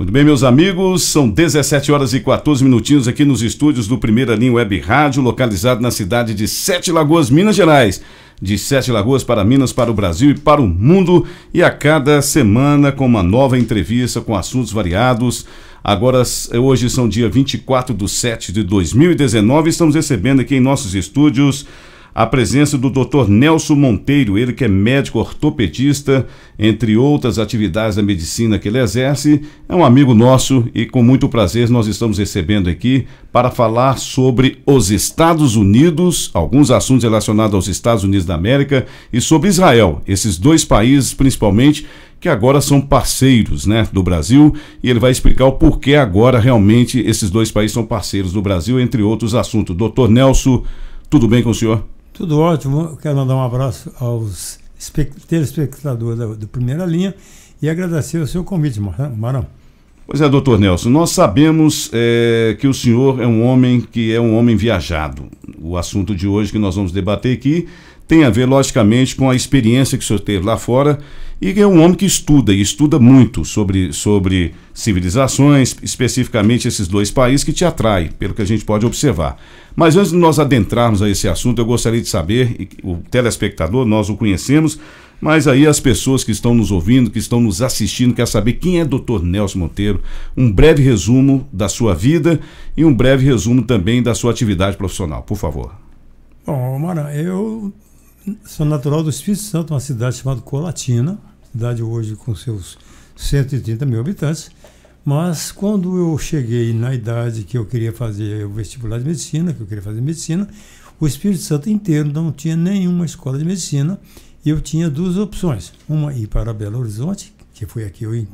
Muito bem, meus amigos, são 17 horas e 14 minutinhos aqui nos estúdios do Primeira Linha Web Rádio, localizado na cidade de Sete Lagoas, Minas Gerais. De Sete Lagoas para Minas, para o Brasil e para o mundo, e a cada semana com uma nova entrevista com assuntos variados. Agora, hoje são dia 24/7/2019, estamos recebendo aqui em nossos estúdios a presença do Dr. Nelson Monteiro, ele que é médico ortopedista, entre outras atividades da medicina que ele exerce, é um amigo nosso e com muito prazer nós estamos recebendo aqui para falar sobre os Estados Unidos, alguns assuntos relacionados aos Estados Unidos da América e sobre Israel, esses dois países principalmente, que agora são parceiros, né, do Brasil, e ele vai explicar o porquê agora realmente esses dois países são parceiros do Brasil, entre outros assuntos. Doutor Nelson, tudo bem com o senhor? Tudo ótimo, eu quero mandar um abraço aos telespectadores da Primeira Linha e agradecer o seu convite, Marão. Pois é, doutor Nelson, nós sabemos que o senhor é um homem viajado. O assunto de hoje que nós vamos debater aqui tem a ver, logicamente, com a experiência que o senhor teve lá fora e que é um homem que estuda, e estuda muito sobre civilizações, especificamente esses dois países que te atraem, pelo que a gente pode observar. Mas antes de nós adentrarmos a esse assunto, eu gostaria de saber, o telespectador, nós o conhecemos, mas aí as pessoas que estão nos ouvindo, que estão nos assistindo, querem saber quem é Dr. Nelson Monteiro, um breve resumo da sua vida e um breve resumo também da sua atividade profissional, por favor. Bom, Marão, eu sou natural do Espírito Santo, uma cidade chamada Colatina, cidade hoje com seus 130 mil habitantes, mas quando eu cheguei na idade que eu queria fazer o vestibular de medicina, o Espírito Santo inteiro não tinha nenhuma escola de medicina e eu tinha duas opções, uma ir para Belo Horizonte, que foi aqui eu...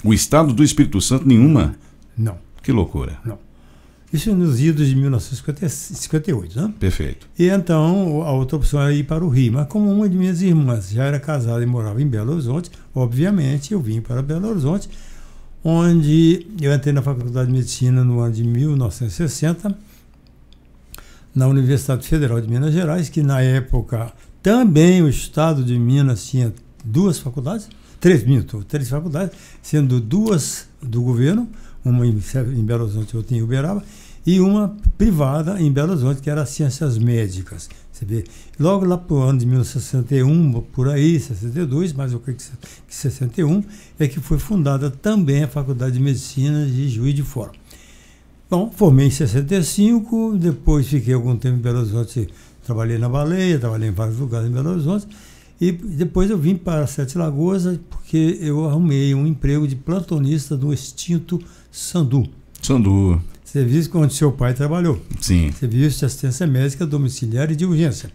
O estado do Espírito Santo, nenhuma? Não. Que loucura. Não. Isso nos idos de 1958, né? Perfeito. E então a outra opção era ir para o Rio, mas como uma de minhas irmãs já era casada e morava em Belo Horizonte, obviamente eu vim para Belo Horizonte, onde eu entrei na Faculdade de Medicina no ano de 1960, na Universidade Federal de Minas Gerais, que na época também o estado de Minas tinha três faculdades, sendo duas do governo, uma em Belo Horizonte, outra em Uberaba, e uma privada em Belo Horizonte, que era as Ciências Médicas. Você vê, logo lá para o ano de 1961, por aí, 62, mas eu creio que 61, é que foi fundada também a Faculdade de Medicina de Juiz de Fora. Bom, formei em 65, depois fiquei algum tempo em Belo Horizonte, trabalhei na Baleia, trabalhei em vários lugares em Belo Horizonte, e depois eu vim para Sete Lagoas porque eu arrumei um emprego de plantonista no extinto Sandu. Serviço onde seu pai trabalhou. Sim. Serviço de assistência médica domiciliar e de urgência.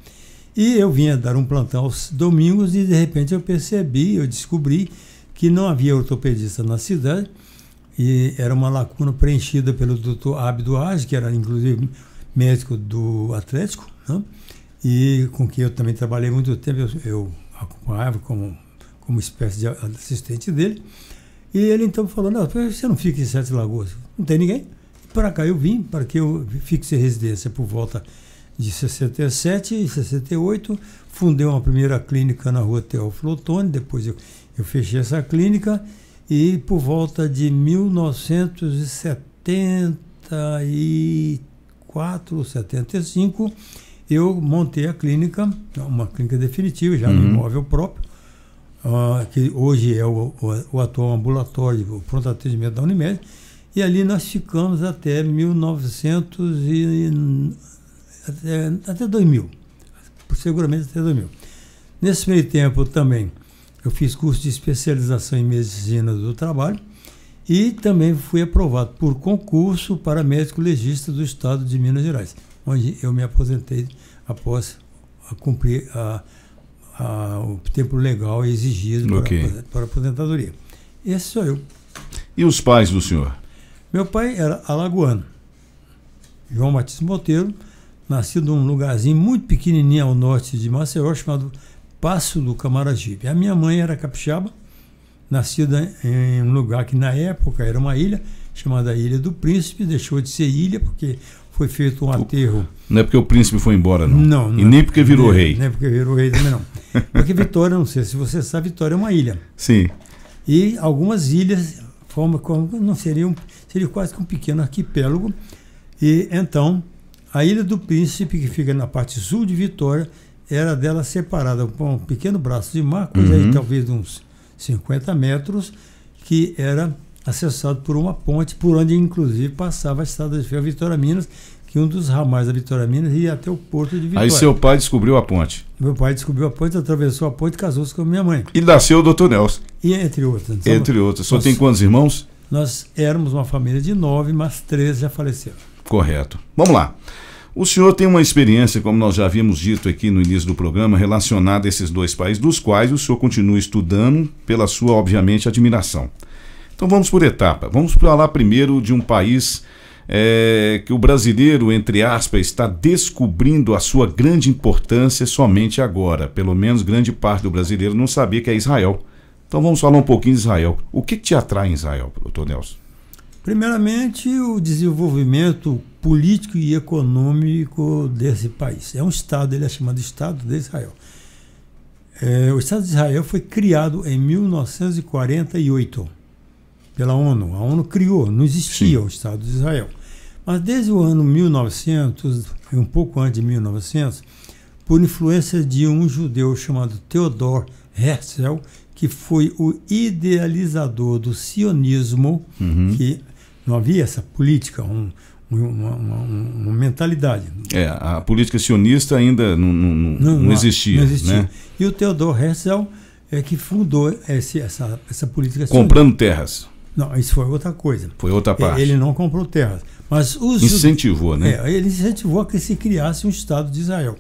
E eu vinha dar um plantão aos domingos e de repente eu descobri que não havia ortopedista na cidade e era uma lacuna preenchida pelo Dr. Abdo Haj, que era inclusive médico do Atlético, né? E com quem eu também trabalhei muito tempo, eu acompanhava como espécie de assistente dele. E ele então falou, não, você não fica em Sete Lagoas, não tem ninguém. Para cá eu vim, para que eu fixe residência por volta de 67 e 68. Fundei uma primeira clínica na rua Teófilo Otoni, depois eu fechei essa clínica e por volta de 1974, 75, eu montei a clínica, uma clínica definitiva, já no imóvel próprio, que hoje é o atual ambulatório, o pronto atendimento da Unimed, e ali nós ficamos até 2000, seguramente até 2000. Nesse meio tempo também eu fiz curso de especialização em medicina do trabalho e também fui aprovado por concurso para médico legista do estado de Minas Gerais, onde eu me aposentei após cumprir o tempo legal exigido para a aposentadoria. Esse sou eu. E os pais do senhor? Meu pai era alagoano, João Batista Monteiro, nascido num lugarzinho muito pequenininho ao norte de Maceió, chamado Passo do Camaragibe. A minha mãe era capixaba, nascida em um lugar que na época era uma ilha, chamada Ilha do Príncipe, deixou de ser ilha porque foi feito um aterro. Não é porque o príncipe foi embora, não? Não. E nem porque virou rei. Nem porque virou rei também, não. Porque Vitória, não sei se você sabe, Vitória é uma ilha. Sim. E algumas ilhas forma como não seria quase que um pequeno arquipélago. E então a Ilha do Príncipe, que fica na parte sul de Vitória, era dela separada por um pequeno braço de mar, coisa aí talvez uns 50 metros, que era acessado por uma ponte, por onde inclusive passava a estrada de ferro Vitória Minas, que um dos ramais da Vitória Minas ia até o porto de Vitória. Aí seu pai descobriu a ponte. Meu pai descobriu a ponte, atravessou a ponte e casou-se com a minha mãe. E nasceu o Dr. Nelson. E entre outras. Então, entre outras. O senhor tem quantos irmãos? Nós éramos uma família de 9, mas 3 já faleceram. Correto. Vamos lá. O senhor tem uma experiência, como nós já havíamos dito aqui no início do programa, relacionada a esses dois países, dos quais o senhor continua estudando pela sua, obviamente, admiração. Então vamos por etapa. Vamos falar primeiro de um país que o brasileiro, entre aspas, está descobrindo a sua grande importância somente agora. Pelo menos grande parte do brasileiro não sabia, que é Israel. Então vamos falar um pouquinho de Israel. O que te atrai em Israel, doutor Nelson? Primeiramente, o desenvolvimento político e econômico desse país. É um Estado, ele é chamado Estado de Israel. O Estado de Israel foi criado em 1948 pela ONU. A ONU criou, não existia o Estado de Israel. Mas desde o ano 1900, um pouco antes de 1900, por influência de um judeu chamado Theodor Herzl, que foi o idealizador do sionismo, que não havia essa política, uma mentalidade. A política sionista ainda não existia. Não existia. Né? E o Theodor Herzl é que fundou essa política comprando sionista. Terras. Não, isso foi outra coisa. Foi outra parte. Ele não comprou terras. Mas incentivou, né? Ele incentivou que se criasse um Estado de Israel.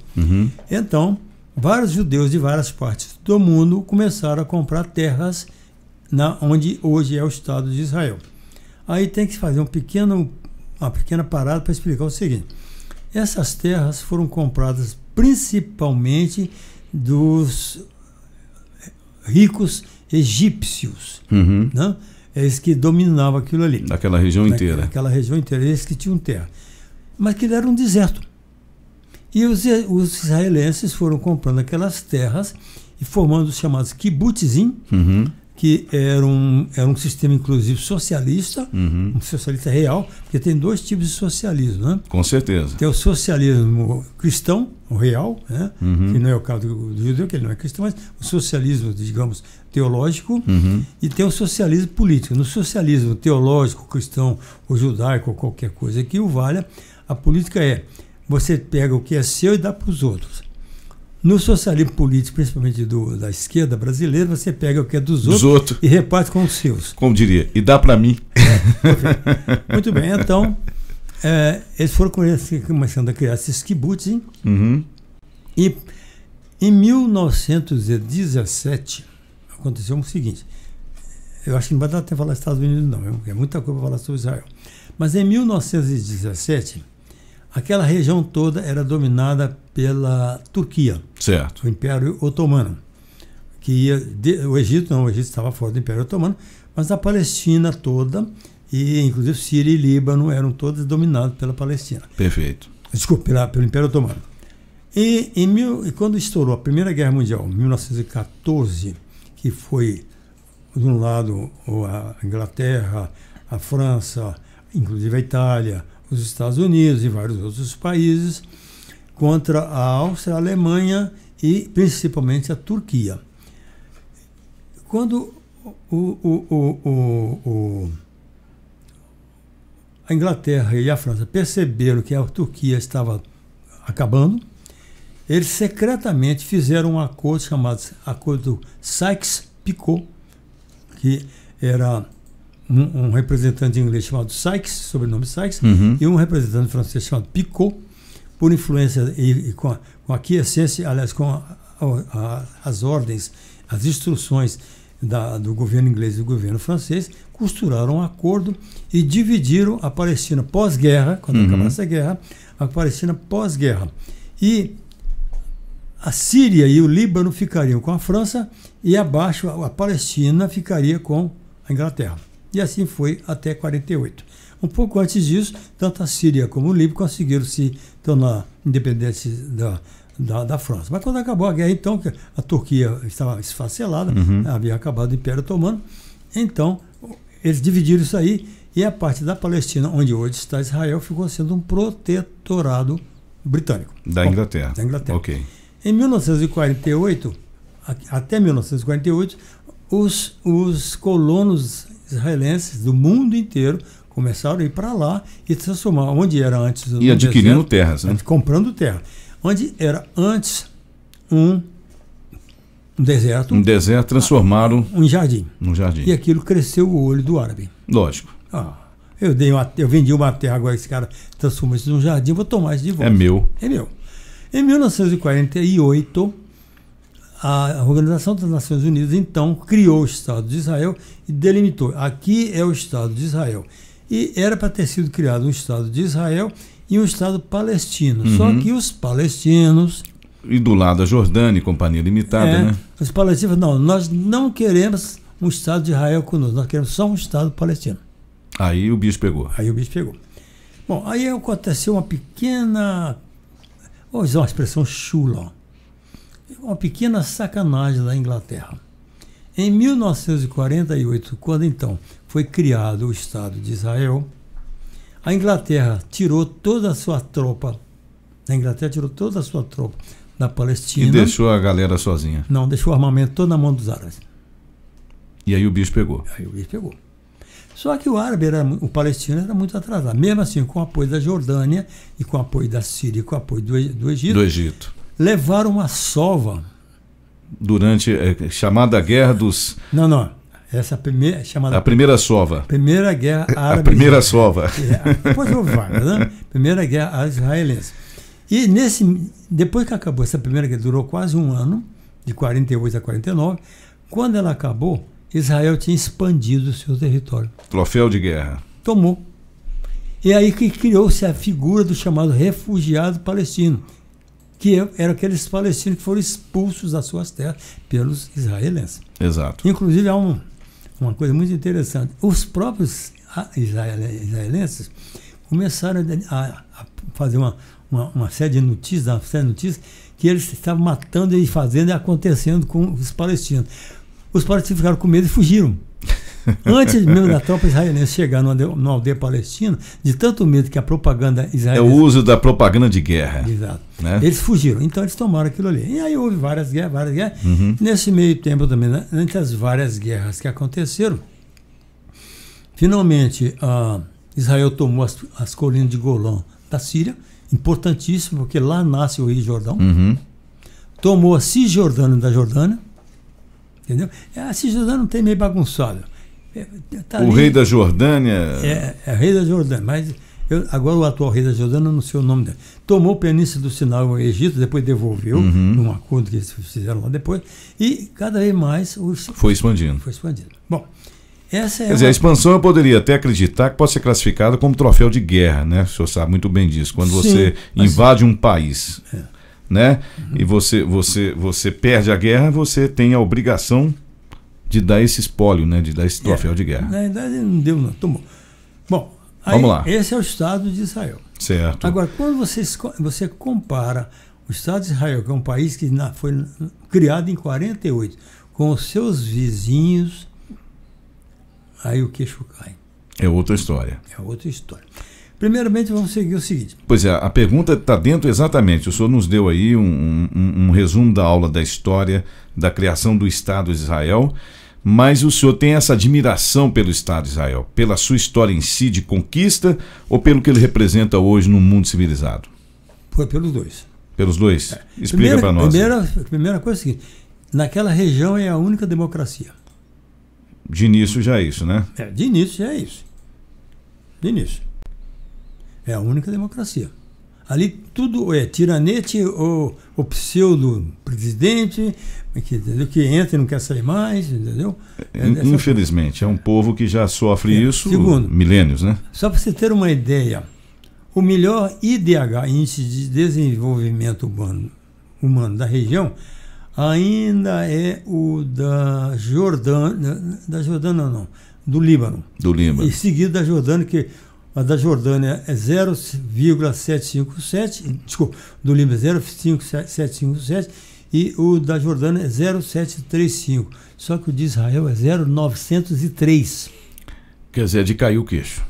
Então, vários judeus de várias partes do mundo começaram a comprar terras onde hoje é o Estado de Israel. Aí tem que fazer uma pequena parada para explicar o seguinte. Essas terras foram compradas principalmente dos ricos egípcios, né? Eles que dominavam aquilo ali. Daquela região inteira. Naquela região inteira, eles que tinham terra. Mas que era um deserto. E os israelenses foram comprando aquelas terras e formando os chamados kibbutzim, que era um sistema, inclusive, socialista, um socialista real, porque tem dois tipos de socialismo, né? Com certeza. Tem o socialismo cristão, o real, né? Que não é o caso do judeu, que ele não é cristão, mas o socialismo, digamos, teológico, e tem o socialismo político. No socialismo teológico, cristão, ou judaico, ou qualquer coisa que o valha, a política você pega o que é seu e dá para os outros. No socialismo político, principalmente da esquerda brasileira, você pega o que é dos outros e reparte com os seus. Como diria, e dá para mim. Muito bem, então, eles foram começando a criar esses kibbutzim, e em 1917 aconteceu o seguinte, eu acho que não vai dar até falar dos Estados Unidos não, é muita coisa para falar sobre Israel, mas em 1917 aquela região toda era dominada pela Turquia, certo. O Império Otomano, que o Egito estava fora do Império Otomano, mas a Palestina toda, e inclusive Síria e Líbano, eram todas dominadas pela Palestina. Perfeito. Desculpa, pelo Império Otomano. E quando estourou a Primeira Guerra Mundial, em 1914, que foi, de um lado, a Inglaterra, a França, inclusive a Itália, os Estados Unidos e vários outros países, contra a Áustria, a Alemanha e principalmente a Turquia. Quando a Inglaterra e a França perceberam que a Turquia estava acabando, eles secretamente fizeram um acordo chamado Acordo Sykes-Picot, que era um representante inglês chamado Sykes, sobrenome Sykes, e um representante francês chamado Picot, por influência e com a aquiescência, aliás, com as ordens, as instruções do governo inglês e do governo francês, costuraram um acordo e dividiram a Palestina pós-guerra, quando acabasse a guerra, a Palestina pós-guerra. E a Síria e o Líbano ficariam com a França e abaixo a Palestina ficaria com a Inglaterra. E assim foi até 48. Um pouco antes disso, tanto a Síria como o Líbano conseguiram se tornar independentes da França. Mas quando acabou a guerra, então, a Turquia estava esfacelada, havia acabado o Império Otomano, então eles dividiram isso aí, e a parte da Palestina, onde hoje está Israel, ficou sendo um protetorado britânico. Da Inglaterra. Da Inglaterra. Ok. Em 1948, até 1948, os colonos israelenses do mundo inteiro começaram a ir para lá e transformar onde era antes... E adquirindo terras, né? Comprando terra. Onde era antes um deserto... Um deserto transformaram... Um jardim. Um jardim. E aquilo cresceu o olho do árabe. Lógico. Eu vendi uma terra, agora esse cara transformou isso num jardim, vou tomar isso de volta. É meu. É meu. Em 1948, a Organização das Nações Unidas, então, criou o Estado de Israel e delimitou. Aqui é o Estado de Israel. E era para ter sido criado um Estado de Israel e um Estado palestino. Só que os palestinos... E do lado a Jordânia, Companhia Limitada, né? Os palestinos, não, nós não queremos um Estado de Israel conosco, nós queremos só um Estado palestino. Aí o bicho pegou. Bom, aí aconteceu uma pequena... Vou usar uma expressão chula. Uma pequena sacanagem da Inglaterra. Em 1948, quando então foi criado o Estado de Israel, a Inglaterra tirou toda a sua tropa. Da Palestina. E deixou a galera sozinha. Não, deixou o armamento todo na mão dos árabes. E aí o bicho pegou. Só que o palestino era muito atrasado. Mesmo assim, com o apoio da Jordânia e com o apoio da Síria e com o apoio do Egito. Levaram uma sova. Durante a chamada Guerra dos... Não. Essa primeira chamada... A primeira sova. Primeira Guerra Árabe. A primeira sova. Depois houve várias, né? Primeira Guerra Árabe-Israelense. E depois que acabou essa primeira guerra, durou quase um ano, de 48 a 49, quando ela acabou, Israel tinha expandido o seu território. Troféu de guerra. Tomou. E aí que criou-se a figura do chamado refugiado palestino, que eram aqueles palestinos que foram expulsos das suas terras pelos israelenses. Exato. Inclusive, há uma coisa muito interessante. Os próprios israelenses começaram a fazer uma série de notícias, que eles estavam matando e fazendo e acontecendo com os palestinos. Os palestinos ficaram com medo e fugiram. Antes mesmo da tropa israelense chegar numa aldeia palestina, de tanto medo que a propaganda israelense... É o uso da propaganda de guerra. Exato. Né? Eles fugiram, então eles tomaram aquilo ali. E aí houve várias guerras. Nesse meio tempo também, entre as várias guerras que aconteceram, finalmente Israel tomou as colinas de Golã da Síria, importantíssimo, porque lá nasce o Rio Jordão. Tomou a Cisjordânia da Jordânia. Entendeu? A Cisjordânia não tem meio bagunçado. O rei da Jordânia... É rei da Jordânia, mas agora o atual rei da Jordânia, não sei o nome dele. Tomou a Península do Sinai ao Egito, depois devolveu, num acordo que eles fizeram lá depois, e cada vez mais... Foi expandindo. Bom, essa é... Quer dizer, a expansão eu poderia até acreditar que pode ser classificada como troféu de guerra, né? O senhor sabe muito bem disso. Quando você invade um país... Né? E você perde a guerra, você tem a obrigação de dar esse espólio, né? De dar esse troféu de guerra. Na verdade não deu, não. Tomou. Bom, vamos lá. Esse é o Estado de Israel. Certo. Agora, quando você compara o Estado de Israel, que é um país que foi criado em 48, com os seus vizinhos, aí o queixo cai. É outra história. Primeiramente, vamos seguir o seguinte. Pois é, a pergunta está dentro exatamente. O senhor nos deu aí um resumo da aula da história da criação do Estado de Israel, mas o senhor tem essa admiração pelo Estado de Israel, pela sua história em si de conquista ou pelo que ele representa hoje no mundo civilizado? Foi pelos dois. Pelos dois? Explica para nós. Primeira coisa é a seguinte, naquela região é a única democracia. De início já é isso, né? De início já é isso. É a única democracia. Ali tudo é tiranete ou pseudo-presidente, que entra e não quer sair mais, entendeu? Infelizmente, é um povo que já sofre isso milênios, né? Só para você ter uma ideia, o melhor IDH, Índice de Desenvolvimento Humano da região, ainda é o da Jordânia, do Líbano. E seguido da Jordânia, que a da Jordânia é 0,757, desculpa, do Líbano é 0,5757 e o da Jordânia é 0,735. Só que o de Israel é 0,903. Quer dizer, de cair o queixo.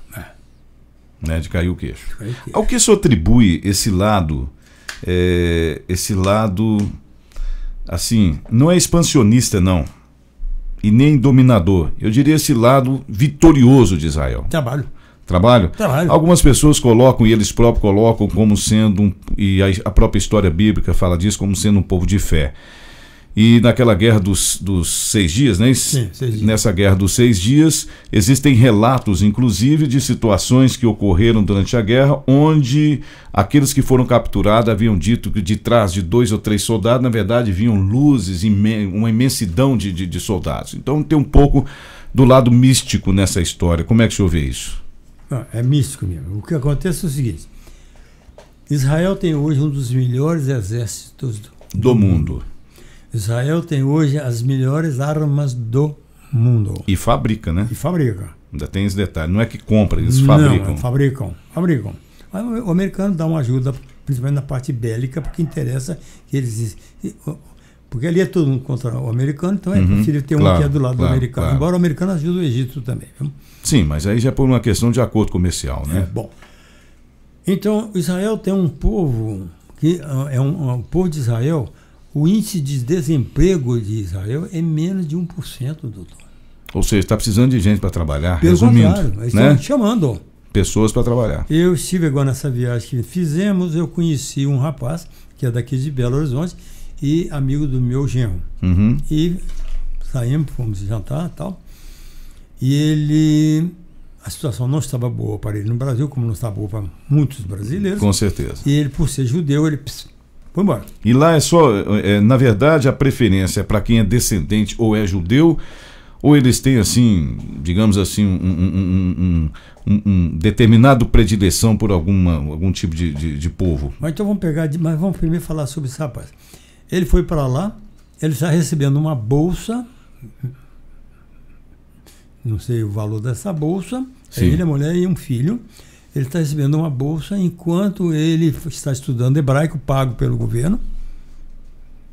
Né? De cair o queixo. Ao que o senhor atribui esse lado, assim, não é expansionista, não, e nem dominador. Eu diria esse lado vitorioso de Israel. Trabalho? Algumas pessoas colocam, e eles próprios colocam como sendo, e a própria história bíblica fala disso, como sendo um povo de fé. E naquela guerra dos 6 dias, né? Sim, 6 dias. Nessa guerra dos 6 dias, existem relatos, inclusive, de situações que ocorreram durante a guerra, onde aqueles que foram capturados haviam dito que de trás de 2 ou 3 soldados, na verdade, vinham luzes, uma imensidão de soldados. Então tem um pouco do lado místico nessa história. Como é que o senhor vê isso? É místico mesmo. O que acontece é o seguinte: Israel tem hoje um dos melhores exércitos do mundo. Israel tem hoje as melhores armas do mundo. E fabrica, né? E fabrica. Ainda tem esse detalhe. Não é que compra, eles fabricam. Não, fabricam. O americano dá uma ajuda, principalmente na parte bélica, porque interessa que eles... Porque ali é todo mundo contra o americano, então é possível ter um que é do lado do americano. Claro. Embora o americano ajude o Egito também. Viu? Sim, mas aí já é por uma questão de acordo comercial, né? Bom. Então, Israel tem um povo, que é um povo de Israel. O índice de desemprego de Israel é menos de 1%, doutor. Ou seja, está precisando de gente para trabalhar, Pelo resumindo. contrário, eles né? estão chamando. Pessoas para trabalhar. Eu estive agora nessa viagem que fizemos, eu conheci um rapaz, que é daqui de Belo Horizonte, e amigo do meu genro. E saímos, fomos jantar e tal. E a situação não estava boa para ele no Brasil, como não estava boa para muitos brasileiros. Com certeza. E ele, por ser judeu, ele... foi embora. E lá é só, na verdade, a preferência é para quem é descendente ou é judeu, ou eles têm, assim, digamos assim, um determinado predileção por algum tipo de povo. Mas então mas vamos primeiro falar sobre esse rapaz. Ele foi para lá, ele está recebendo uma bolsa, não sei o valor dessa bolsa, ele, a mulher e um filho. Ele está recebendo uma bolsa enquanto ele está estudando hebraico, pago pelo governo.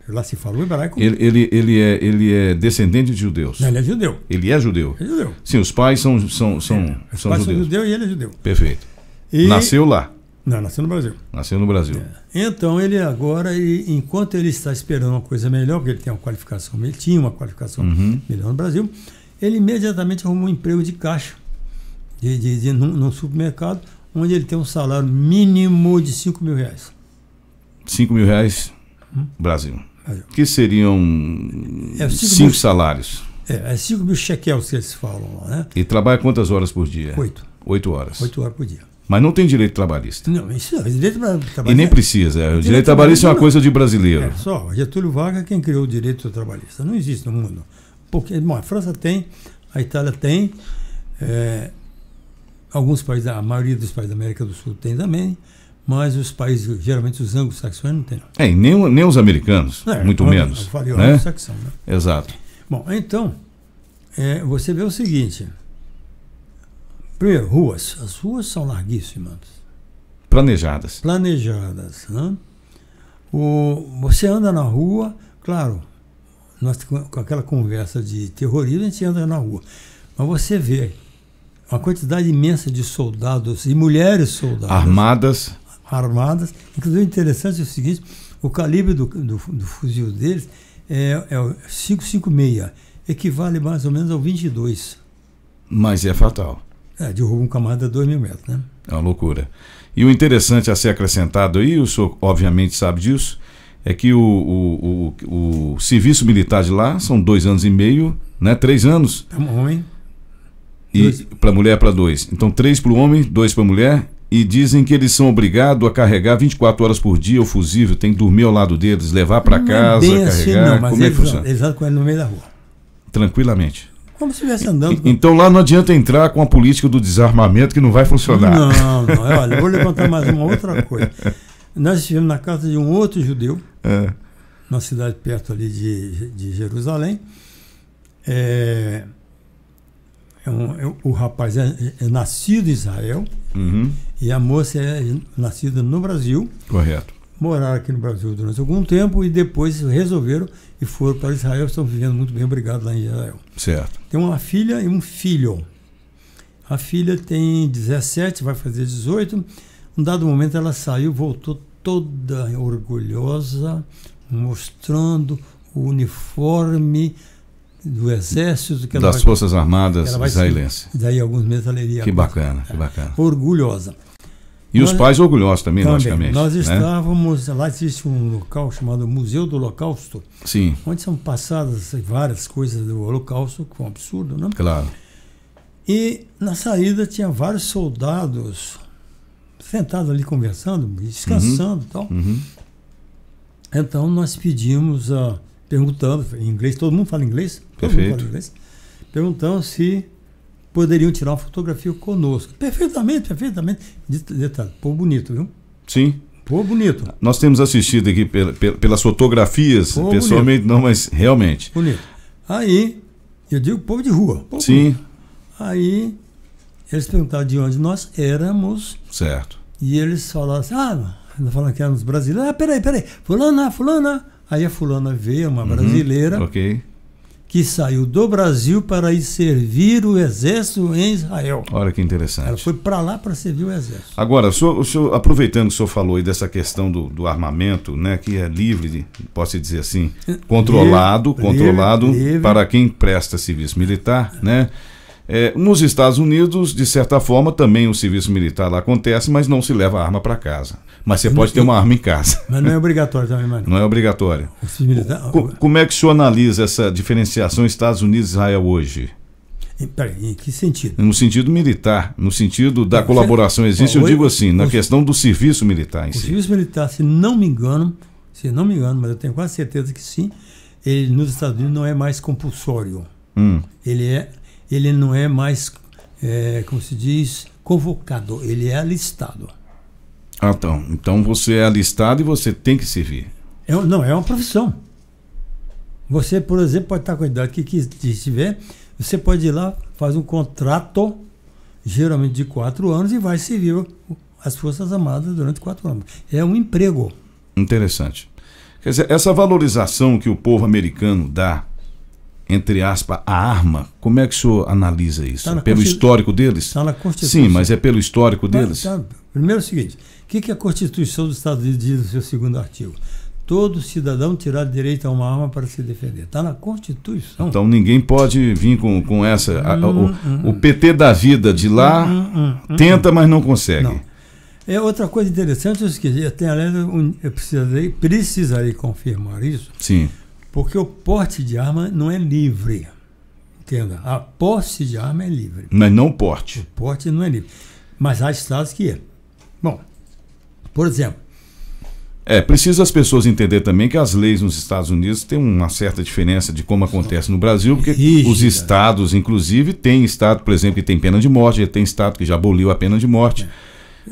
Lá se fala o hebraico. Ele é descendente de judeus. Não, ele é judeu. Ele é judeu? É judeu. Sim, os pais são os pais judeus. São judeus e ele é judeu. Perfeito. Nasceu lá? Não, nasceu no Brasil. Nasceu no Brasil. Então ele agora, enquanto ele está esperando uma coisa melhor, porque ele tem uma qualificação, ele tinha uma qualificação melhor no Brasil, ele imediatamente arrumou um emprego de caixa. Num supermercado, onde ele tem um salário mínimo de R$5.000. R$5.000 Brasil. Que seriam 5 salários. 5.000 shekels que eles falam lá, né? E trabalha quantas horas por dia? 8 horas. 8 horas por dia. Mas não tem direito trabalhista. Não, isso não. Direito trabalhista. E nem precisa. O direito trabalhista é uma coisa de brasileiro. Só, Getúlio Vargas é quem criou o direito trabalhista. Não existe no mundo. Porque, bom, a França tem, a Itália tem, alguns países, a maioria dos países da América do Sul tem também, mas os países, geralmente os anglo-saxões, não tem. E nem os americanos, muito menos. Eu falei né? anglo-saxão, né? Exato. Bom, então, você vê o seguinte. Primeiro, ruas. As ruas são larguíssimas. Planejadas. Né? Você anda na rua, claro, nós com aquela conversa de terrorismo, a gente anda na rua. Mas você vê uma quantidade imensa de soldados e mulheres soldadas. Armadas. Inclusive, interessante é o seguinte, o calibre do fuzil deles é o 5.56, equivale mais ou menos ao 22. Mas é fatal. Derruba um camarada a 2.000 metros, né? É uma loucura. E o interessante a ser acrescentado aí, o senhor obviamente sabe disso, é que o serviço militar de lá são 2 anos e meio, né? 3 anos. Para um homem. E para mulher, para 2. Então 3 para o homem, 2 para a mulher. E dizem que eles são obrigados a carregar 24 horas por dia o fusível, tem que dormir ao lado deles, levar para casa, bem carregar. Assim, não, mas como é que funciona? Eles andam com ele no meio da rua. Tranquilamente. Como se estivesse andando. Então lá não adianta entrar com a política do desarmamento que não vai funcionar. Não. Olha, vou levantar mais uma outra coisa. Nós estivemos na casa de um outro judeu, numa cidade perto ali de Jerusalém. O rapaz é nascido em Israel e a moça é nascida no Brasil. Correto. Moraram aqui no Brasil durante algum tempo e depois resolveram e foram para Israel. Estão vivendo muito bem, obrigado, lá em Israel. Certo. Tem uma filha e um filho. A filha tem 17, vai fazer 18. Um dado momento ela saiu, voltou toda orgulhosa, mostrando o uniforme do exército. Que das Forças Armadas israelenses. Daí alguns meses ela iria. Que bacana, que bacana. Orgulhosa. E os pais orgulhosos também, logicamente. Nós né? estávamos, lá existe um local chamado Museu do Holocausto, sim, onde são passadas várias coisas do Holocausto, que foi um absurdo, né? Claro. E na saída tinha vários soldados sentados ali conversando, descansando e tal. Então nós pedimos, perguntando em inglês, todo mundo fala inglês? Todo mundo fala inglês. Perguntamos se poderiam tirar uma fotografia conosco. Perfeitamente, perfeitamente. Detalhe, povo bonito, viu? Sim. Povo bonito. Nós temos assistido aqui pelas fotografias, povo pessoalmente bonito. Não, mas realmente. Bonito. Aí, eu digo povo de rua. Povo sim. Bonito. Aí, eles perguntaram de onde nós éramos. Certo. E eles falaram assim, falaram que éramos brasileiros. Peraí, fulana. Aí a fulana veio, uma brasileira. Ok. Que saiu do Brasil para ir servir o exército em Israel. Olha que interessante. Ela foi para lá para servir o exército. Agora, o senhor, aproveitando que o senhor falou aí dessa questão do armamento, né, que é livre, posso dizer assim, controlado livre. Para quem presta serviço militar, né? Nos Estados Unidos, de certa forma, também o serviço militar lá acontece, mas não se leva a arma para casa. Mas você pode ter uma arma em casa. Mas não é obrigatório também, mano. Não é obrigatório. Militar... Como é que o senhor analisa essa diferenciação Estados Unidos e Israel hoje? Peraí, em que sentido? No sentido militar, no sentido da colaboração existe, eu digo assim, na questão do serviço militar em si. O serviço militar, se não me engano, mas eu tenho quase certeza que sim, ele nos Estados Unidos não é mais compulsório. Ele não é mais, como se diz, convocado, ele é alistado. Então você é alistado e você tem que servir. Não, é uma profissão. Você, por exemplo, pode estar com a idade que estiver, você pode ir lá, faz um contrato, geralmente de 4 anos, e vai servir as Forças Armadas durante 4 anos. É um emprego. Interessante. Quer dizer, essa valorização que o povo americano dá, entre aspas, a arma, como é que o senhor analisa isso? Pelo histórico deles? Está na Constituição. Sim, mas é pelo histórico deles? Primeiro é o seguinte, o que a Constituição dos Estados Unidos diz no seu 2º artigo? Todo cidadão terá direito a uma arma para se defender. Está na Constituição. Então ninguém pode vir com essa... O PT da vida de lá tenta, mas não consegue. Não. Outra coisa interessante, eu precisarei confirmar isso. Sim. Porque o porte de arma não é livre. Entenda? A posse de arma é livre. Mas não o porte. O porte não é livre. Mas há estados que é. Bom, por exemplo... Precisa as pessoas entenderem também que as leis nos Estados Unidos têm uma certa diferença de como acontece no Brasil, porque os estados, inclusive, tem estado, por exemplo, que tem pena de morte, tem estado que já aboliu a pena de morte.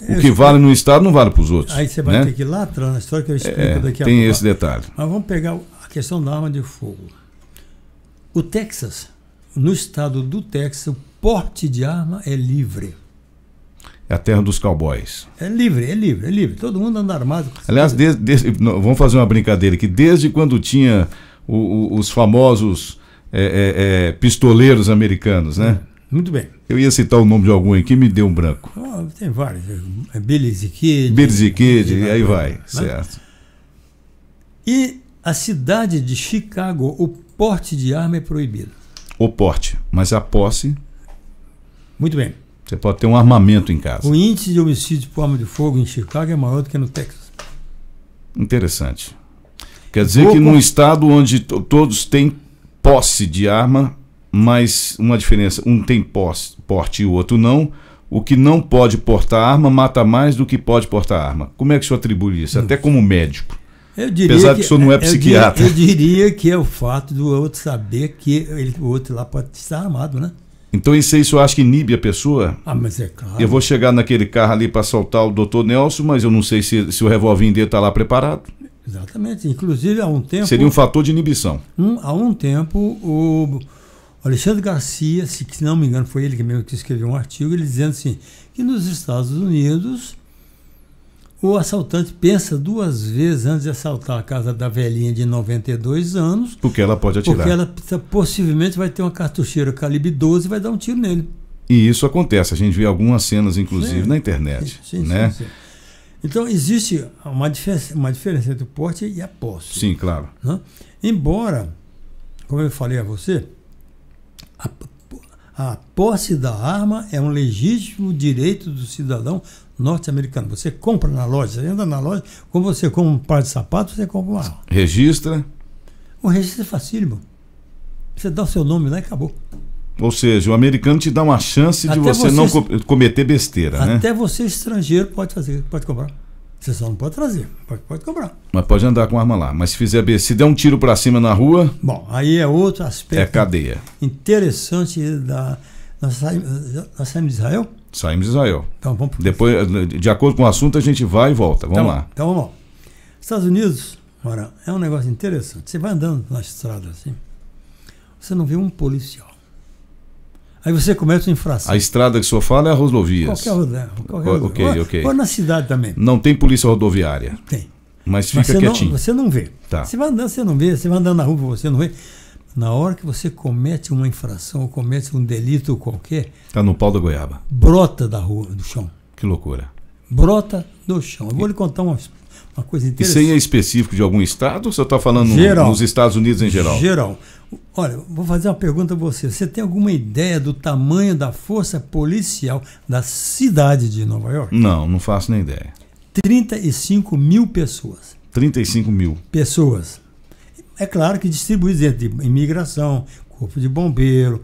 O que vale no estado não vale para os outros. Aí você vai ter que ir lá atrás na história que eu explico daqui a pouco. Tem esse detalhe. Mas vamos pegar a questão da arma de fogo. O Texas, no estado do Texas, o porte de arma é livre. É a terra dos cowboys. É livre. Todo mundo anda armado. Aliás, vamos fazer uma brincadeira aqui. Desde quando tinha os famosos pistoleiros americanos, né? Muito bem. Eu ia citar o nome de algum aqui, me deu um branco. Tem vários. Billy the Kid. E aí vai, né? Certo. E a cidade de Chicago, o porte de arma é proibido. O porte, mas a posse... Muito bem. Você pode ter um armamento em casa. O índice de homicídio por arma de fogo em Chicago é maior do que no Texas. Interessante. Quer dizer que num estado onde todos têm posse de arma, mas uma diferença, um tem porte e o outro não, o que não pode portar arma mata mais do que pode portar arma. Como é que o senhor atribui isso? Até como médico. Apesar que o senhor não é psiquiatra. Eu diria que é o fato do outro saber que o outro lá pode estar armado, né? Então isso aí o senhor acha que inibe a pessoa? Mas é claro. Eu vou chegar naquele carro ali para assaltar o Dr. Nelson, mas eu não sei se o revolvinho dele está lá preparado. Exatamente. Inclusive, há um tempo... Seria um fator de inibição. Há um tempo, o Alexandre Garcia, se não me engano, foi ele que mesmo que escreveu um artigo, ele dizendo assim, que nos Estados Unidos o assaltante pensa 2 vezes antes de assaltar a casa da velhinha de 92 anos. Porque ela pode atirar. Porque ela possivelmente vai ter uma cartucheira calibre 12 e vai dar um tiro nele. E isso acontece, a gente vê algumas cenas, inclusive, na internet. Sim, né? sim. Então, existe uma diferença entre o porte e a posse. Sim, claro. Né? Embora, como eu falei a você, a posse da arma é um legítimo direito do cidadão norte-americano. Você compra na loja, você anda na loja, como você compra um par de sapatos, você compra uma arma. Registra. O registro é facílimo. Você dá o seu nome lá e acabou. Ou seja, o americano te dá uma chance de você não cometer besteira, né? Até você, estrangeiro, pode comprar. Você só não pode trazer, pode comprar. Mas pode andar com arma lá. Mas se der um tiro pra cima na rua... Bom, aí é outro aspecto... É cadeia. Interessante da... Nós saímos de Israel? Saímos de Israel. Então, vamos... Depois, de acordo com o assunto, a gente vai e volta. Vamos lá. Então, vamos lá. Estados Unidos, ora, é um negócio interessante. Você vai andando na estrada assim, você não vê um policial. Aí você comete uma infração. A estrada que o senhor fala é a rodovias. Qualquer rodovia. Ok. Ou na cidade também. Não tem polícia rodoviária. Tem. Mas fica quietinho. Você não vê. Tá. Você vai andando, você não vê. Você vai andando na rua, você não vê. Na hora que você comete uma infração ou comete um delito qualquer... Está no pau da goiaba. Brota da rua, do chão. Que loucura. Brota do chão. Eu vou lhe contar uma coisa interessante. Isso aí é específico de algum estado ou você está falando nos Estados Unidos em geral? Geral. Olha, vou fazer uma pergunta a você. Você tem alguma ideia do tamanho da força policial da cidade de Nova York? Não faço nem ideia. 35 mil pessoas. 35 mil. Pessoas. É claro que distribuídos entre imigração, corpo de bombeiro,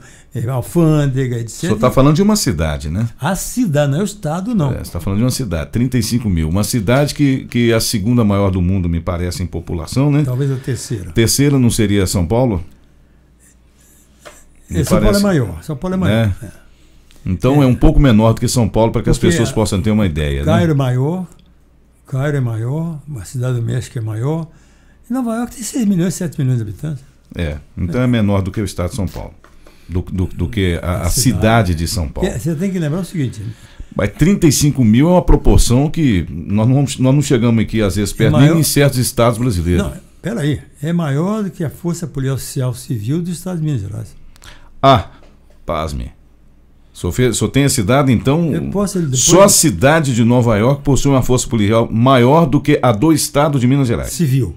alfândega, etc. O senhor está falando de uma cidade, né? A cidade, não é o estado, não. Você está falando de uma cidade, 35 mil. Uma cidade que é a segunda maior do mundo, me parece, em população, né? Talvez a terceira. Terceira não seria São Paulo? São Paulo é maior. São Paulo é maior. É. Então é um pouco menor do que São Paulo, para que as pessoas possam ter uma ideia. Cairo, né? Cairo é maior, a cidade do México é maior. E Nova York tem 6 milhões, 7 milhões de habitantes. Então é menor do que o estado de São Paulo. Do que a cidade de São Paulo. Você tem que lembrar o seguinte... Mas 35 mil é uma proporção que nós não chegamos aqui, às vezes, perto nem em certos estados brasileiros. Não, peraí. É maior do que a Força Policial Civil do estado de Minas Gerais. Pasme. O senhor tem a cidade, então... Só a cidade de Nova York possui uma força policial maior do que a do estado de Minas Gerais. Civil.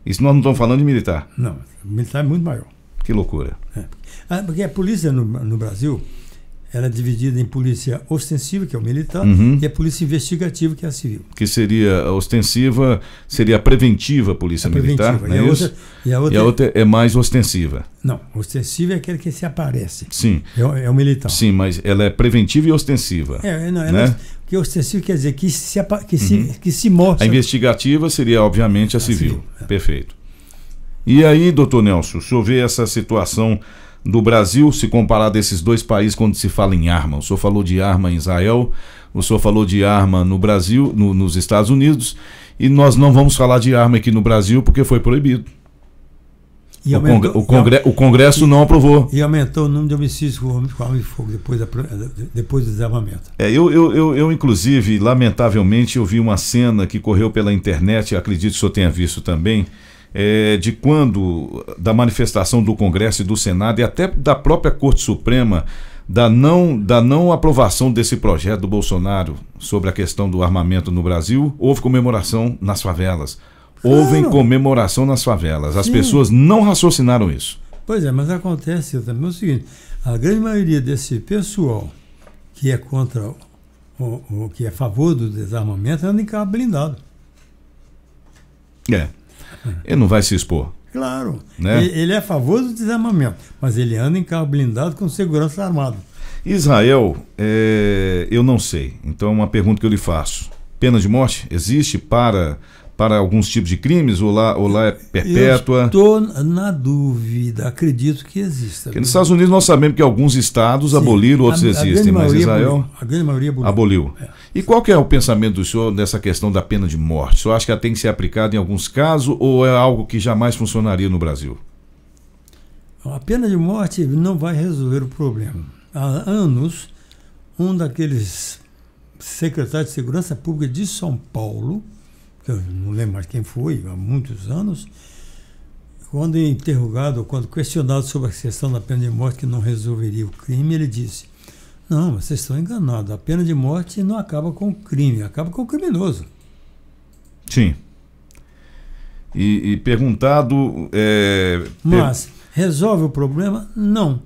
Isso nós não estamos falando de militar. Não, militar é muito maior. Que loucura. Porque a polícia no Brasil, ela é dividida em polícia ostensiva, que é o militar, e a polícia investigativa, que é a civil. Que seria a ostensiva, seria a preventiva polícia militar, não é isso? E a outra é mais ostensiva. Não, ostensiva é aquele que se aparece. Sim. É o militar. Sim, mas ela é preventiva e ostensiva. Porque ostensiva quer dizer que se mostra. A investigativa seria, obviamente, a civil. Perfeito. E aí, doutor Nelson, o senhor vê essa situação do Brasil, se comparar desses dois países quando se fala em arma? O senhor falou de arma em Israel, o senhor falou de arma no Brasil, nos Estados Unidos, e nós não vamos falar de arma aqui no Brasil porque foi proibido. O Congresso não aprovou. E aumentou o número de homicídios com arma de fogo depois do desarmamento. Eu, inclusive, lamentavelmente, eu vi uma cena que correu pela internet, acredito que o senhor tenha visto também, da manifestação do Congresso e do Senado e até da própria Corte Suprema, da não aprovação desse projeto do Bolsonaro sobre a questão do armamento no Brasil. Houve comemoração nas favelas. Comemoração nas favelas. As pessoas não raciocinaram isso. Pois é, mas acontece também o seguinte: a grande maioria desse pessoal que é contra que é a favor do desarmamento anda em carro blindado. Ele não vai se expor. Claro. Né? Ele é a favor do desarmamento, mas ele anda em carro blindado com segurança armada. Israel, eu não sei. Então é uma pergunta que eu lhe faço. Pena de morte existe para alguns tipos de crimes ou lá é perpétua? Eu estou na dúvida, acredito que exista. Porque nos Estados Unidos nós sabemos que alguns estados aboliram, outros existem, mas Israel a grande maioria aboliu. E qual que é o pensamento do senhor dessa questão da pena de morte? O senhor acha que ela tem que ser aplicada em alguns casos ou é algo que jamais funcionaria no Brasil? A pena de morte não vai resolver o problema. Há anos, um daqueles secretários de Segurança Pública de São Paulo, que eu não lembro mais quem foi, há muitos anos, quando interrogado, quando questionado sobre a questão da pena de morte que não resolveria o crime, ele disse: não, vocês estão enganados, a pena de morte não acaba com o crime, acaba com o criminoso. Sim. E perguntado... Mas resolve o problema? Não.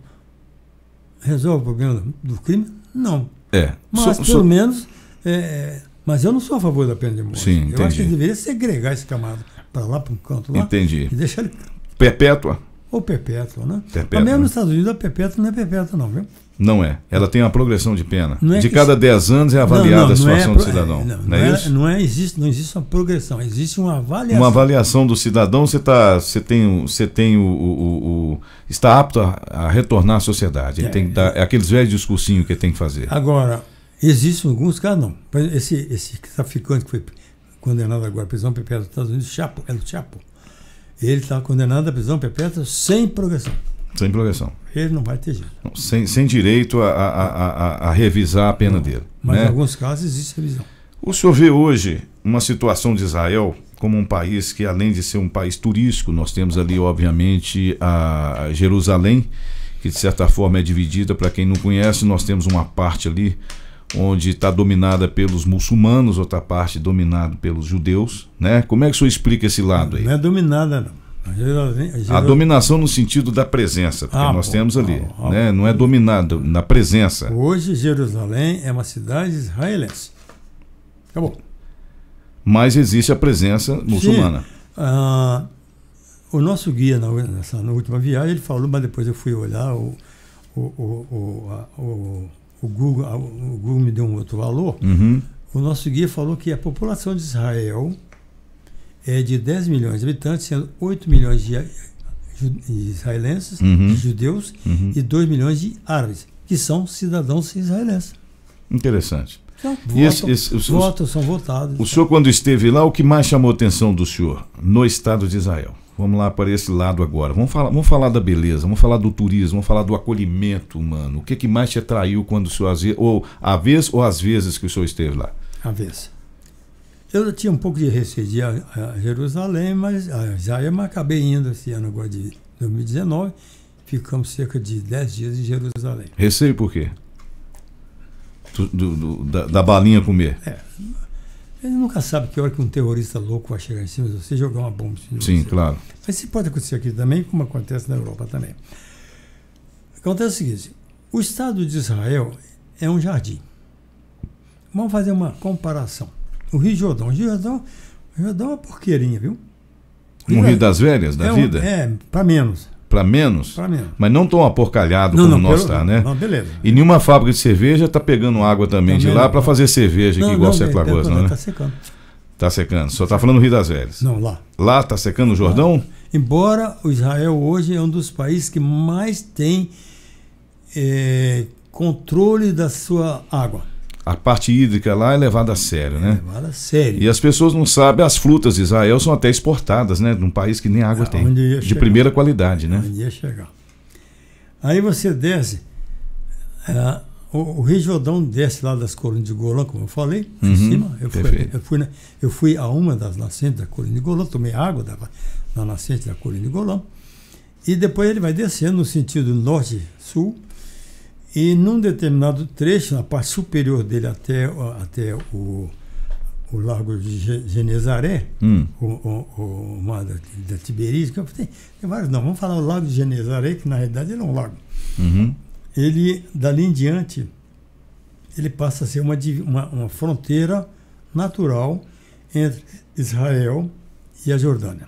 Resolve o problema do crime? Não. Mas pelo menos... mas eu não sou a favor da pena de morte. Sim, entendi. Eu acho que deveria segregar esse camarada para lá, para um canto lá. Entendi. E deixar ele... Perpétua? Ou perpétua, né? Perpétua, mas mesmo né? nos Estados Unidos a perpétua não é perpétua não, viu? Não é. Ela tem uma progressão de pena. De que cada 10 anos é avaliada a situação do cidadão. Não existe uma progressão, existe uma avaliação. Uma avaliação do cidadão, está apto a retornar à sociedade. Ele tem que dar aqueles velhos discursinhos que ele tem que fazer. Agora, existem alguns casos, não. Esse traficante que foi condenado agora à prisão perpétua nos Estados Unidos, El Chapo, ele está condenado à prisão perpétua sem progressão. Sem progressão. Ele não vai ter jeito. Sem direito a revisar a pena dele. Mas né? em alguns casos existe revisão. O senhor vê hoje uma situação de Israel como um país que, além de ser um país turístico, nós temos ali, obviamente, a Jerusalém, que de certa forma é dividida, para quem não conhece, nós temos uma parte ali onde está dominada pelos muçulmanos, outra parte dominada pelos judeus, né? Como é que o senhor explica esse lado aí? Não é dominada, não. A dominação no sentido da presença, porque nós temos ali, né? Não é dominado, na presença. Hoje Jerusalém é uma cidade israelense. Acabou. Mas existe a presença muçulmana. O nosso guia na última viagem, ele falou, mas depois eu fui olhar, o Google me deu um outro valor. Uhum. O nosso guia falou que a população de Israel é de 10 milhões de habitantes, sendo 8 milhões de israelenses, de judeus, e 2 milhões de árabes, que são cidadãos israelenses. Interessante. Então, são votados. O senhor, quando esteve lá, o que mais chamou a atenção do senhor no Estado de Israel? Vamos lá para esse lado agora. Vamos falar da beleza, vamos falar do turismo, vamos falar do acolhimento humano. O que mais te atraiu quando o senhor, às vezes que o senhor esteve lá? À vez. Eu tinha um pouco de receio de ir a Jerusalém, mas acabei indo esse ano agora de 2019. Ficamos cerca de 10 dias em Jerusalém. Receio por quê? Da balinha comer? Ele nunca sabe que hora que um terrorista louco vai chegar em cima de você e jogar uma bomba em cima de Sim, você. claro. Mas isso pode acontecer aqui também, como acontece na Europa também. Acontece o seguinte: o Estado de Israel é um jardim. Vamos fazer uma comparação. O Rio Jordão. O Rio Jordão é uma porqueirinha, viu? Um Rio das Velhas, da vida? Para menos. Para menos? Para menos. Mas não tão aporcalhado como nós está, né? Não, beleza. E nenhuma fábrica de cerveja está pegando água também de lá para fazer cerveja, que igual Secla Gosta, não, né? Está secando. Está secando. Só está falando do Rio das Velhas. Não, lá. Lá está secando o Jordão? Embora o Israel hoje é um dos países que mais tem controle da sua água. A parte hídrica lá é levada a sério, né? Levada a sério. E as pessoas não sabem, as frutas de Israel são até exportadas, né? Num país que nem água tem. De primeira qualidade, né? Onde ia chegar. Aí você desce, o Rio Jordão desce lá das colinas de Golã, como eu falei, em cima. Eu fui a uma das nascentes da colina de Golã, tomei água da nascente da colina de Golã. E depois ele vai descendo no sentido norte-sul. E num determinado trecho, na parte superior dele até o Lago de Genezaré, o mar da Tiberíades, tem vários, não, vamos falar o Lago de Genezaré, que na realidade ele é um lago. Ele, dali em diante, ele passa a ser uma fronteira natural entre Israel e a Jordânia.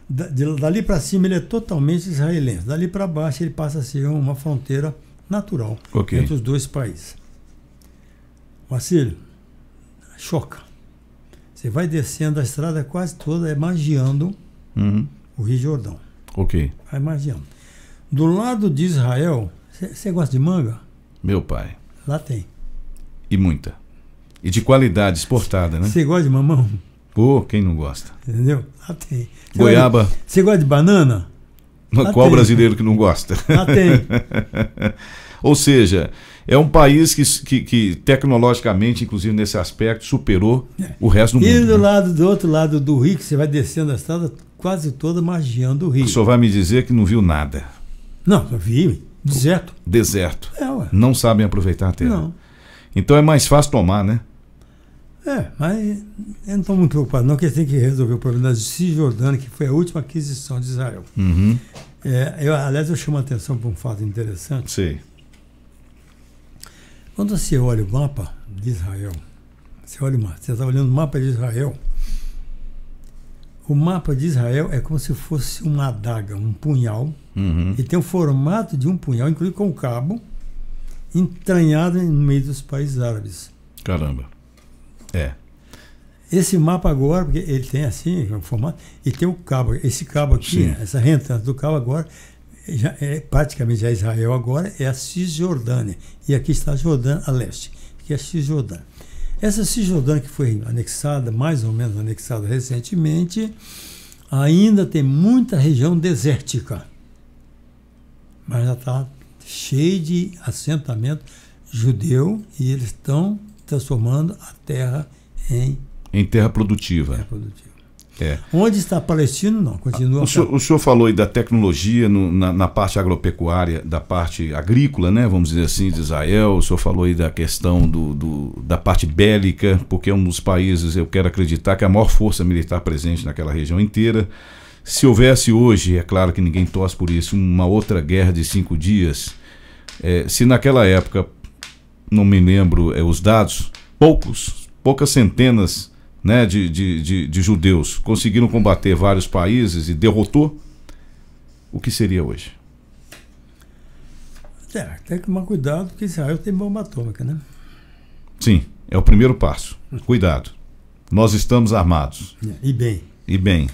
Dali para cima ele é totalmente israelense, dali para baixo ele passa a ser uma fronteira natural entre os dois países. Marcílio, choca. Você vai descendo a estrada quase toda, magiando o Rio Jordão. Vai magiando. Do lado de Israel, você gosta de manga? Meu pai. Lá tem. E muita. E de qualidade, exportada, né? Você gosta de mamão? Pô, quem não gosta? Entendeu? Lá tem. Goiaba. Você gosta de banana? Qual brasileiro que não gosta? Lá tem. Ou seja, é um país que tecnologicamente, inclusive nesse aspecto, superou o resto do mundo. E do outro lado do rio, que você vai descendo a estrada, quase toda a margem do rio. O senhor vai me dizer que não viu nada? Não, eu vi, deserto. Deserto. Ué. Não sabem aproveitar a terra. Não. Então é mais fácil tomar, né? Mas eu não estou muito preocupado, não, que eles têm que resolver o problema da Cisjordânia, que foi a última aquisição de Israel. Uhum. Aliás, eu chamo a atenção para um fato interessante. Sei. Quando você olha o mapa de Israel, você está olhando o mapa de Israel, o mapa de Israel é como se fosse uma adaga, um punhal, Uhum. e tem o formato de um punhal, inclusive com o cabo, entranhado no meio dos países árabes. Caramba. Esse mapa agora, porque ele tem assim, o formato, e tem o cabo. Esse cabo aqui, Sim. essa renta do cabo agora, praticamente já Israel agora, é a Cisjordânia. E aqui está a Jordânia a leste, que é a Cisjordânia. Essa Cisjordânia que foi anexada, mais ou menos anexada recentemente, ainda tem muita região desértica. Mas já está cheio de assentamento judeu e eles estão transformando a terra em terra produtiva. terra produtiva. É. Onde está palestino, não, continua. O senhor falou aí da tecnologia na parte agropecuária, da parte agrícola, né, vamos dizer assim, de Israel. O senhor falou aí da questão da parte bélica, porque é um dos países, eu quero acreditar, que é a maior força militar presente naquela região inteira. Se houvesse hoje, é claro que ninguém torce por isso, uma outra guerra de 5 dias, se naquela época, não me lembro os dados, poucas centenas, né, de judeus conseguiram combater vários países e derrotou, o que seria hoje? Tem que tomar cuidado, porque Israel tem bomba atômica, né? Sim, é o primeiro passo. Cuidado. Nós estamos armados. E bem. E bem.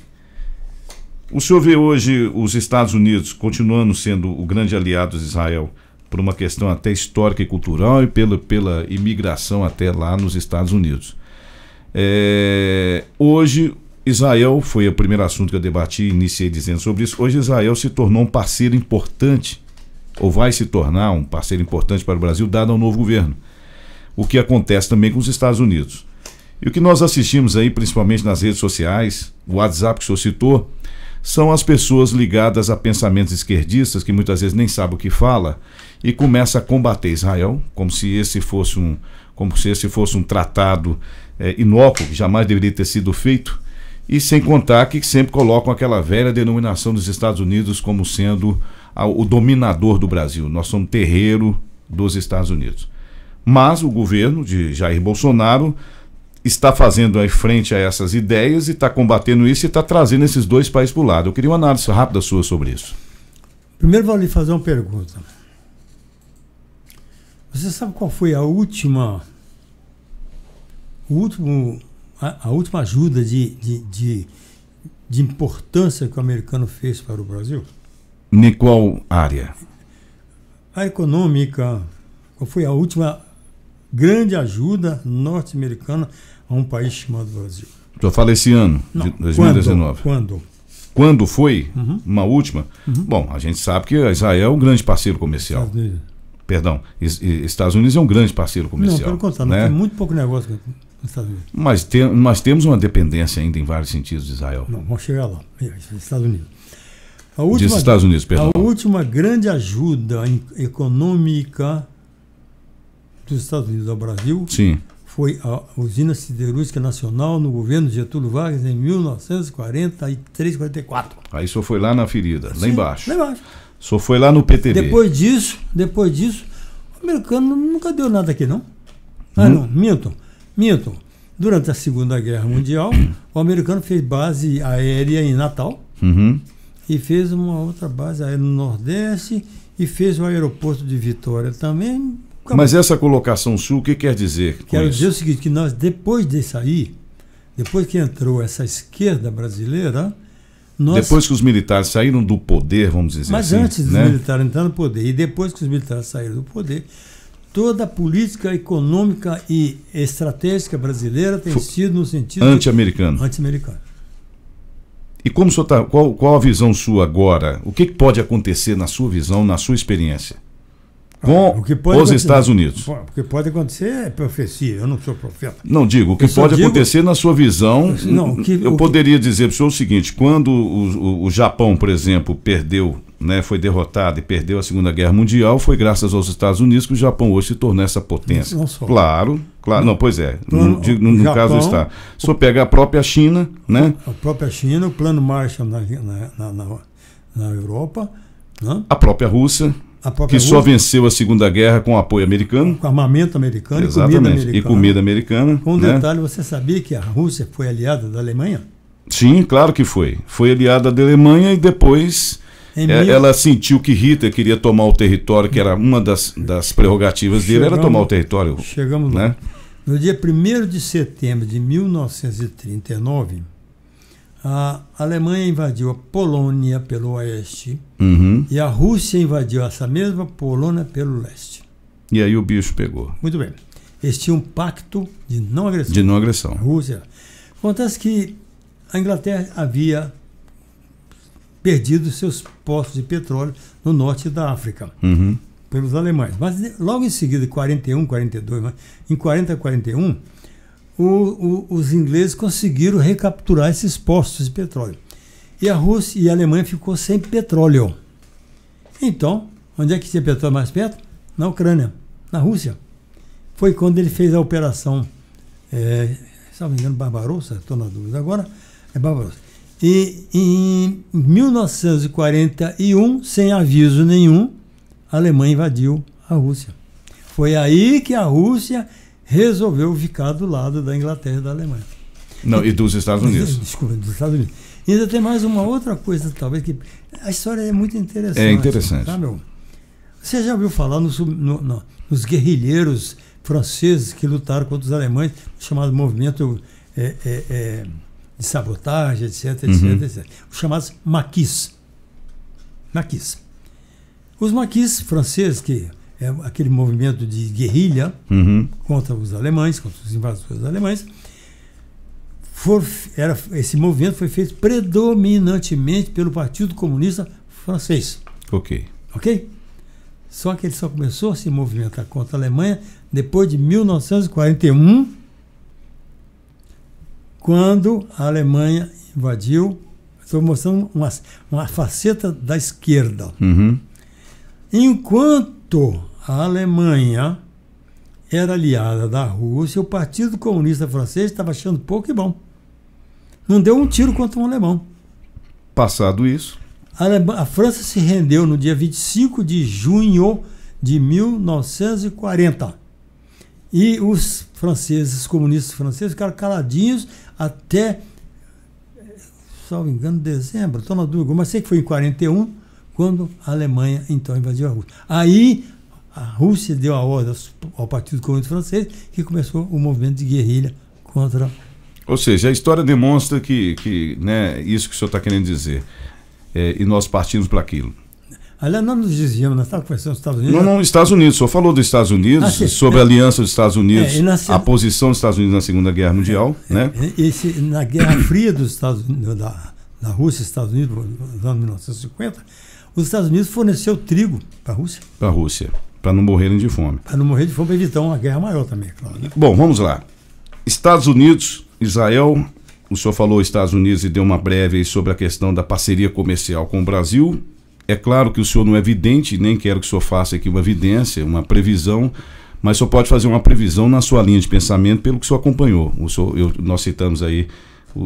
O senhor vê hoje os Estados Unidos continuando sendo o grande aliado de Israel por uma questão até histórica e cultural e pela imigração até lá nos Estados Unidos. Hoje, Israel, foi o primeiro assunto que eu debati e iniciei dizendo sobre isso. Hoje Israel se tornou um parceiro importante, ou vai se tornar um parceiro importante para o Brasil, dado ao novo governo. O que acontece também com os Estados Unidos. E o que nós assistimos aí, principalmente nas redes sociais, o WhatsApp que o senhor citou, são as pessoas ligadas a pensamentos esquerdistas, que muitas vezes nem sabem o que fala, e começa a combater Israel, como se esse fosse um tratado inócuo, que jamais deveria ter sido feito, e sem contar que sempre colocam aquela velha denominação dos Estados Unidos como sendo o dominador do Brasil. Nós somos terreiro dos Estados Unidos. Mas o governo de Jair Bolsonaro está fazendo aí frente a essas ideias e está combatendo isso e está trazendo esses dois países para o lado. Eu queria uma análise rápida sua sobre isso. Primeiro vou lhe fazer uma pergunta. Você sabe qual foi a última ajuda de importância que o americano fez para o Brasil? Em qual área? A econômica. Qual foi a última grande ajuda norte-americana a um país chamado Brasil? O senhor fala esse ano, de 2019. Quando foi? Uhum. Uma última? Uhum. Bom, a gente sabe que Israel é um grande parceiro comercial. Perdão, Estados Unidos é um grande parceiro comercial. Não, pelo contrário, né? Tem muito pouco negócio com os Estados Unidos. Mas nós temos uma dependência ainda em vários sentidos de Israel. Não, vamos chegar lá. Estados Unidos. Diz Estados Unidos, perdão. A última grande ajuda econômica dos Estados Unidos ao Brasil, sim, foi a usina siderúrgica nacional no governo de Getúlio Vargas em 1943, 44. Aí o senhor foi lá na ferida, lá embaixo. Lá embaixo. O senhor foi lá no PTB. Depois disso, o americano nunca deu nada aqui, não? Não, minto. Durante a Segunda Guerra Mundial, o americano fez base aérea em Natal, uhum, e fez uma outra base aérea no Nordeste e fez o aeroporto de Vitória também. Mas essa colocação sua, o que quer dizer? Quero dizer o seguinte, que nós, depois que entrou essa esquerda brasileira, depois que os militares saíram do poder, vamos dizer mas assim. Mas antes dos né? militares entrarem no poder, e depois que os militares saíram do poder, toda a política econômica e estratégica brasileira tem sido no sentido anti-americano. Anti-americano. E como o senhor tá, qual a visão sua agora? O que pode acontecer na sua visão, na sua experiência? com os Estados Unidos. O que pode acontecer é profecia, eu não sou profeta. Não, digo, o que pode acontecer na sua visão, eu poderia dizer para o senhor o seguinte, quando o Japão, por exemplo, perdeu, né, foi derrotado e perdeu a Segunda Guerra Mundial, foi graças aos Estados Unidos que o Japão hoje se tornou essa potência. Não só. Claro, não, pois é, no Japão, caso está. Se for pegar a própria China, né? A própria China, o plano Marshall na Europa, né? A própria Rússia, que só venceu a Segunda Guerra com apoio americano. Com armamento americano. Exatamente, e comida americana. Com um detalhe, você sabia que a Rússia foi aliada da Alemanha? Sim, claro que foi. Foi aliada da Alemanha e depois ela sentiu que Hitler queria tomar o território, que era uma das prerrogativas dele, era tomar o território. Chegamos lá. No dia 1º de setembro de 1939, a Alemanha invadiu a Polônia pelo oeste e a Rússia invadiu essa mesma Polônia pelo leste. E aí o bicho pegou. Muito bem. Eles tinham um pacto de não agressão. De não agressão. A Rússia. Acontece que a Inglaterra havia perdido seus postos de petróleo no norte da África pelos alemães. Mas logo em seguida, em 41, 42, em 40 e 41, os ingleses conseguiram recapturar esses postos de petróleo. E a Rússia e a Alemanha ficou sem petróleo. Então, onde é que tinha petróleo mais perto? Na Ucrânia, na Rússia. Foi quando ele fez a operação, se não me engano, Barbarossa, estou na dúvida agora, é Barbarossa. E em 1941, sem aviso nenhum, a Alemanha invadiu a Rússia. Foi aí que a Rússia resolveu ficar do lado da Inglaterra e da Alemanha. Não, e dos Estados Unidos. Desculpa, dos Estados Unidos. E ainda tem mais uma outra coisa, talvez, que a história é muito interessante. É interessante. Tá, meu? Você já ouviu falar nos guerrilheiros franceses que lutaram contra os alemães, chamado movimento de sabotagem, etc, etc. Os chamados maquis. Os maquis franceses, que é aquele movimento de guerrilha contra os alemães, contra os invasores alemães, esse movimento foi feito predominantemente pelo Partido Comunista Francês. Ok. Só que ele só começou a se movimentar contra a Alemanha depois de 1941, quando a Alemanha invadiu. Estou mostrando uma faceta da esquerda. Enquanto a Alemanha era aliada da Rússia, o Partido Comunista Francês estava achando pouco e bom. Não deu um tiro contra um alemão. Passado isso, a França se rendeu no dia 25 de junho de 1940. E os franceses, os comunistas franceses, ficaram caladinhos até, salvo engano, dezembro, estou na dúvida, mas sei que foi em 41, quando a Alemanha então invadiu a Rússia. Aí a Rússia deu a ordem ao Partido Comunista Francês, que começou o movimento de guerrilha contra. Ou seja, a história demonstra que né, isso que o senhor está querendo dizer. E nós partimos para aquilo. Aliás, nós nos dizíamos, nós estávamos conversando dos Estados Unidos. Não, Estados Unidos. O senhor falou dos Estados Unidos, sobre a aliança dos Estados Unidos, a posição dos Estados Unidos na Segunda Guerra Mundial. Né? Na Guerra Fria dos Estados Unidos, da Rússia e Estados Unidos, nos anos 1950, os Estados Unidos forneceu trigo para a Rússia. Para a Rússia, para não morrerem de fome. Para não morrer de fome, para evitar uma guerra maior também, claro. Né? Bom, vamos lá. Estados Unidos, Israel, o senhor falou Estados Unidos e deu uma breve aí sobre a questão da parceria comercial com o Brasil. É claro que o senhor não é vidente, nem quero que o senhor faça aqui uma evidência, uma previsão, mas o senhor pode fazer uma previsão na sua linha de pensamento pelo que o senhor acompanhou. Nós citamos aí,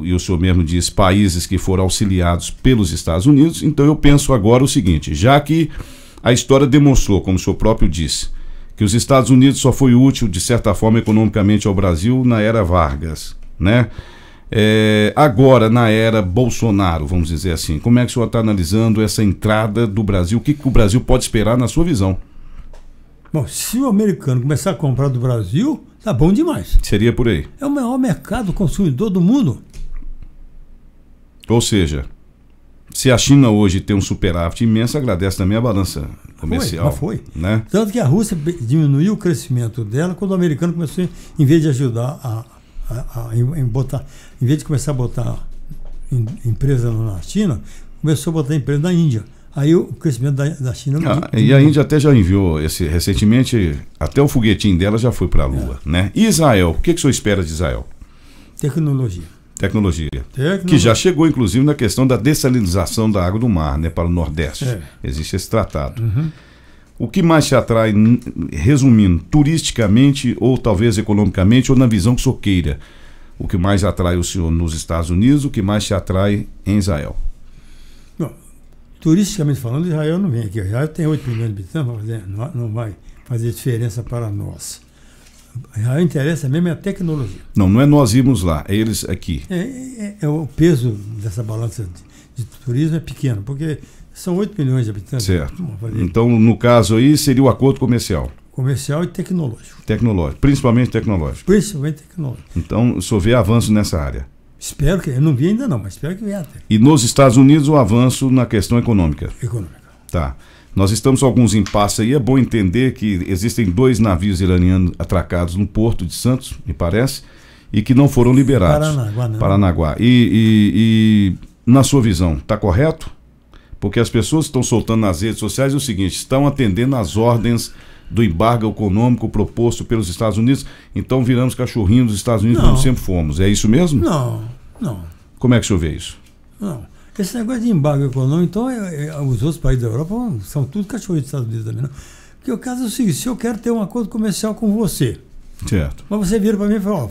e o senhor mesmo diz, países que foram auxiliados pelos Estados Unidos. Então eu penso agora o seguinte, já que a história demonstrou, como o senhor próprio disse, que os Estados Unidos só foi útil, de certa forma, economicamente ao Brasil na era Vargas, né? Agora, na era Bolsonaro, vamos dizer assim, como é que o senhor está analisando essa entrada do Brasil? O que o Brasil pode esperar na sua visão? Bom, se o americano começar a comprar do Brasil, tá bom demais. Seria por aí. É o maior mercado consumidor do mundo. Ou seja, se a China hoje tem um superávit imenso, agradece também a balança comercial. Foi. Né? Tanto que a Rússia diminuiu o crescimento dela quando o americano começou, em vez de ajudar em vez de começar a botar empresa na China, começou a botar empresa na Índia. Aí o crescimento da China... E a Índia até já enviou, recentemente, até o foguetinho dela já foi para a Lua. Né? E Israel, o que o senhor espera de Israel? Tecnologia. Que já chegou, inclusive, na questão da dessalinização da água do mar, né, para o Nordeste. Existe esse tratado. O que mais te atrai, resumindo, turisticamente, ou talvez economicamente, ou na visão que o senhor queira? O que mais atrai o senhor nos Estados Unidos, o que mais te atrai em Israel? Bom, turisticamente falando, Israel não vem aqui. Israel tem 8 milhões de habitantes, não vai fazer diferença para nós. Israel interessa mesmo é a tecnologia. Não é nós irmos lá, é eles aqui. O peso dessa balança de turismo é pequeno, porque são 8 milhões de habitantes. Certo. Então, no caso aí, seria o acordo comercial. Comercial e tecnológico. Principalmente tecnológico. Então, o senhor vê avanço nessa área? Espero que, eu não vi ainda não, mas espero que venha até. E nos Estados Unidos o avanço na questão econômica? Tá. Nós estamos com alguns impasses aí, é bom entender que existem 2 navios iranianos atracados no porto de Santos, me parece, e que não foram liberados. Paranaguá. E na sua visão, está correto? Porque as pessoas estão soltando nas redes sociais o seguinte, estão atendendo às ordens do embargo econômico proposto pelos Estados Unidos, então viramos cachorrinho dos Estados Unidos como sempre fomos. É isso mesmo? Não. Como é que o senhor vê isso? Não. Esse negócio de embargo econômico, então, os outros países da Europa são tudo cachorrinhos dos Estados Unidos também, não? Porque o caso é o seguinte, se eu quero ter um acordo comercial com você, certo. Mas você vira para mim e fala,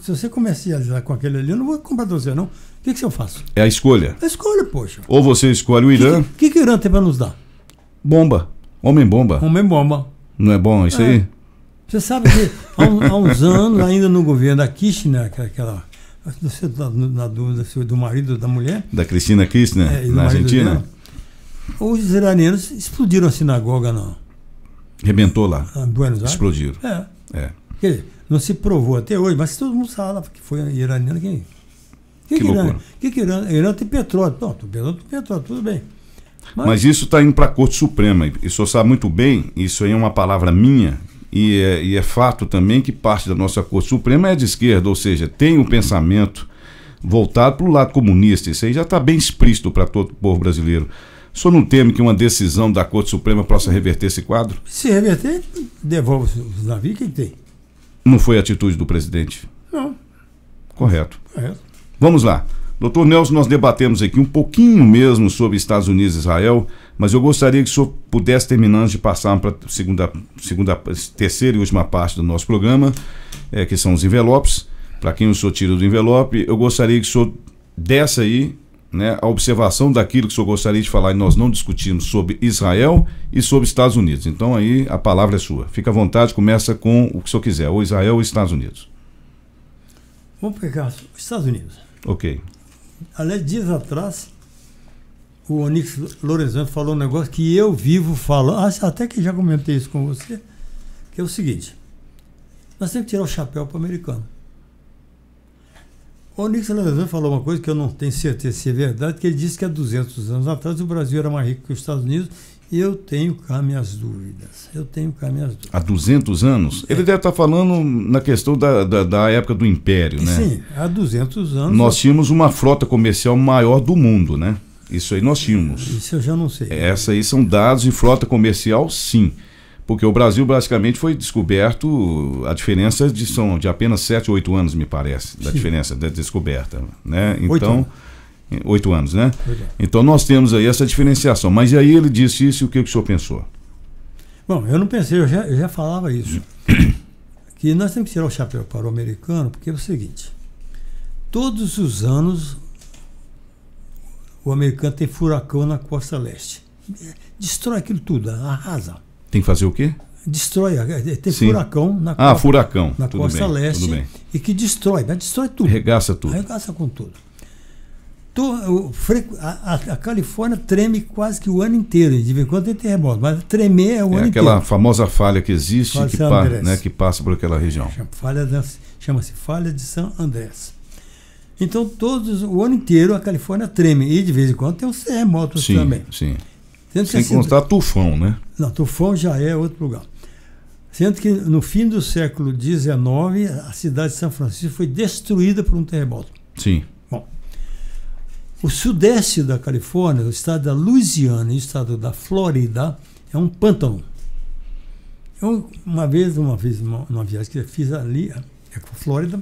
se você comercializar com aquele ali, eu não vou comprar de você, não. O que eu faço? É a escolha. A escolha, poxa. Ou você escolhe o Irã. O que o Irã tem para nos dar? Bomba. Homem-bomba. Homem-bomba. Não é bom isso aí? Você sabe que há uns anos, ainda no governo da Kirchner, aquela... na dúvida do marido da mulher. Da Cristina Kirchner, na Argentina. Dela, os iranianos explodiram a sinagoga, não. Rebentou lá. Buenos Aires. Explodiram. Quer dizer, não se provou até hoje, mas todo mundo fala que foi iraniano. Que loucura. Irã tem petróleo. Pronto, petróleo, tudo bem. Mas isso está indo para a Corte Suprema. E o senhor sabe muito bem, isso aí é uma palavra minha, e é fato também que parte da nossa Corte Suprema é de esquerda, ou seja, tem um pensamento voltado para o lado comunista. Isso aí já está bem explícito para todo o povo brasileiro. O senhor não teme que uma decisão da Corte Suprema possa reverter esse quadro? Se reverter, devolve os navios, quem tem? Não foi a atitude do presidente? Não. Correto. Vamos lá. Doutor Nelson, nós debatemos aqui um pouquinho mesmo sobre Estados Unidos e Israel, mas eu gostaria que o senhor pudesse terminar antes de passar para a terceira e última parte do nosso programa, que são os envelopes. Para quem o senhor tira do envelope, eu gostaria que o senhor desse aí, né, a observação daquilo que o senhor gostaria de falar, e nós não discutimos sobre Israel e sobre Estados Unidos. Então aí a palavra é sua. Fica à vontade, começa com o que o senhor quiser, ou Israel ou Estados Unidos. Vamos pegar os Estados Unidos. Ok. Aliás, dias atrás, o Onyx Lorenzano falou um negócio que eu vivo falando, até que já comentei isso com você, que é o seguinte: nós temos que tirar o chapéu para o americano. O Onyx Lorenzano falou uma coisa que eu não tenho certeza se é verdade, que ele disse que há 200 anos atrás o Brasil era mais rico que os Estados Unidos, e eu tenho cá minhas dúvidas. Há 200 anos? Ele deve estar falando na questão da época do Império, né? Sim, há 200 anos. Nós tínhamos uma frota comercial maior do mundo, né? Isso aí nós tínhamos. Isso eu já não sei. Essa aí são dados de frota comercial, sim. Porque o Brasil basicamente foi descoberto, a diferença são de apenas 7 ou 8 anos, me parece, da diferença da descoberta, né? Então, 8 anos, né? 8 anos. Então nós temos aí essa diferenciação. Mas e aí ele disse isso, e o que o senhor pensou? Bom, eu não pensei, eu já falava isso. Que nós temos que tirar o chapéu para o americano, porque é o seguinte: todos os anos o americano tem furacão na costa leste. Destrói aquilo tudo, arrasa. Tem que fazer o quê? Destrói, tem furacão na costa, furacão. Na costa leste, e que destrói tudo. Regaça tudo. Regaça com tudo. A Califórnia treme quase que o ano inteiro, de vez em quando tem terremoto, mas tremer é o ano inteiro. Aquela famosa falha que existe, que passa por aquela região. Chama-se Falha de San Andrés. Então, o ano inteiro a Califórnia treme, e de vez em quando tem uns terremotos também. Sim. Sem constar tufão, né? Não, tufão já é outro lugar. Sendo que no fim do século XIX, a cidade de São Francisco foi destruída por um terremoto. Sim. Bom, O sudeste da Califórnia, o estado da Louisiana e o estado da Flórida, é um pântano. Uma vez, uma viagem que eu fiz ali, com a Flórida,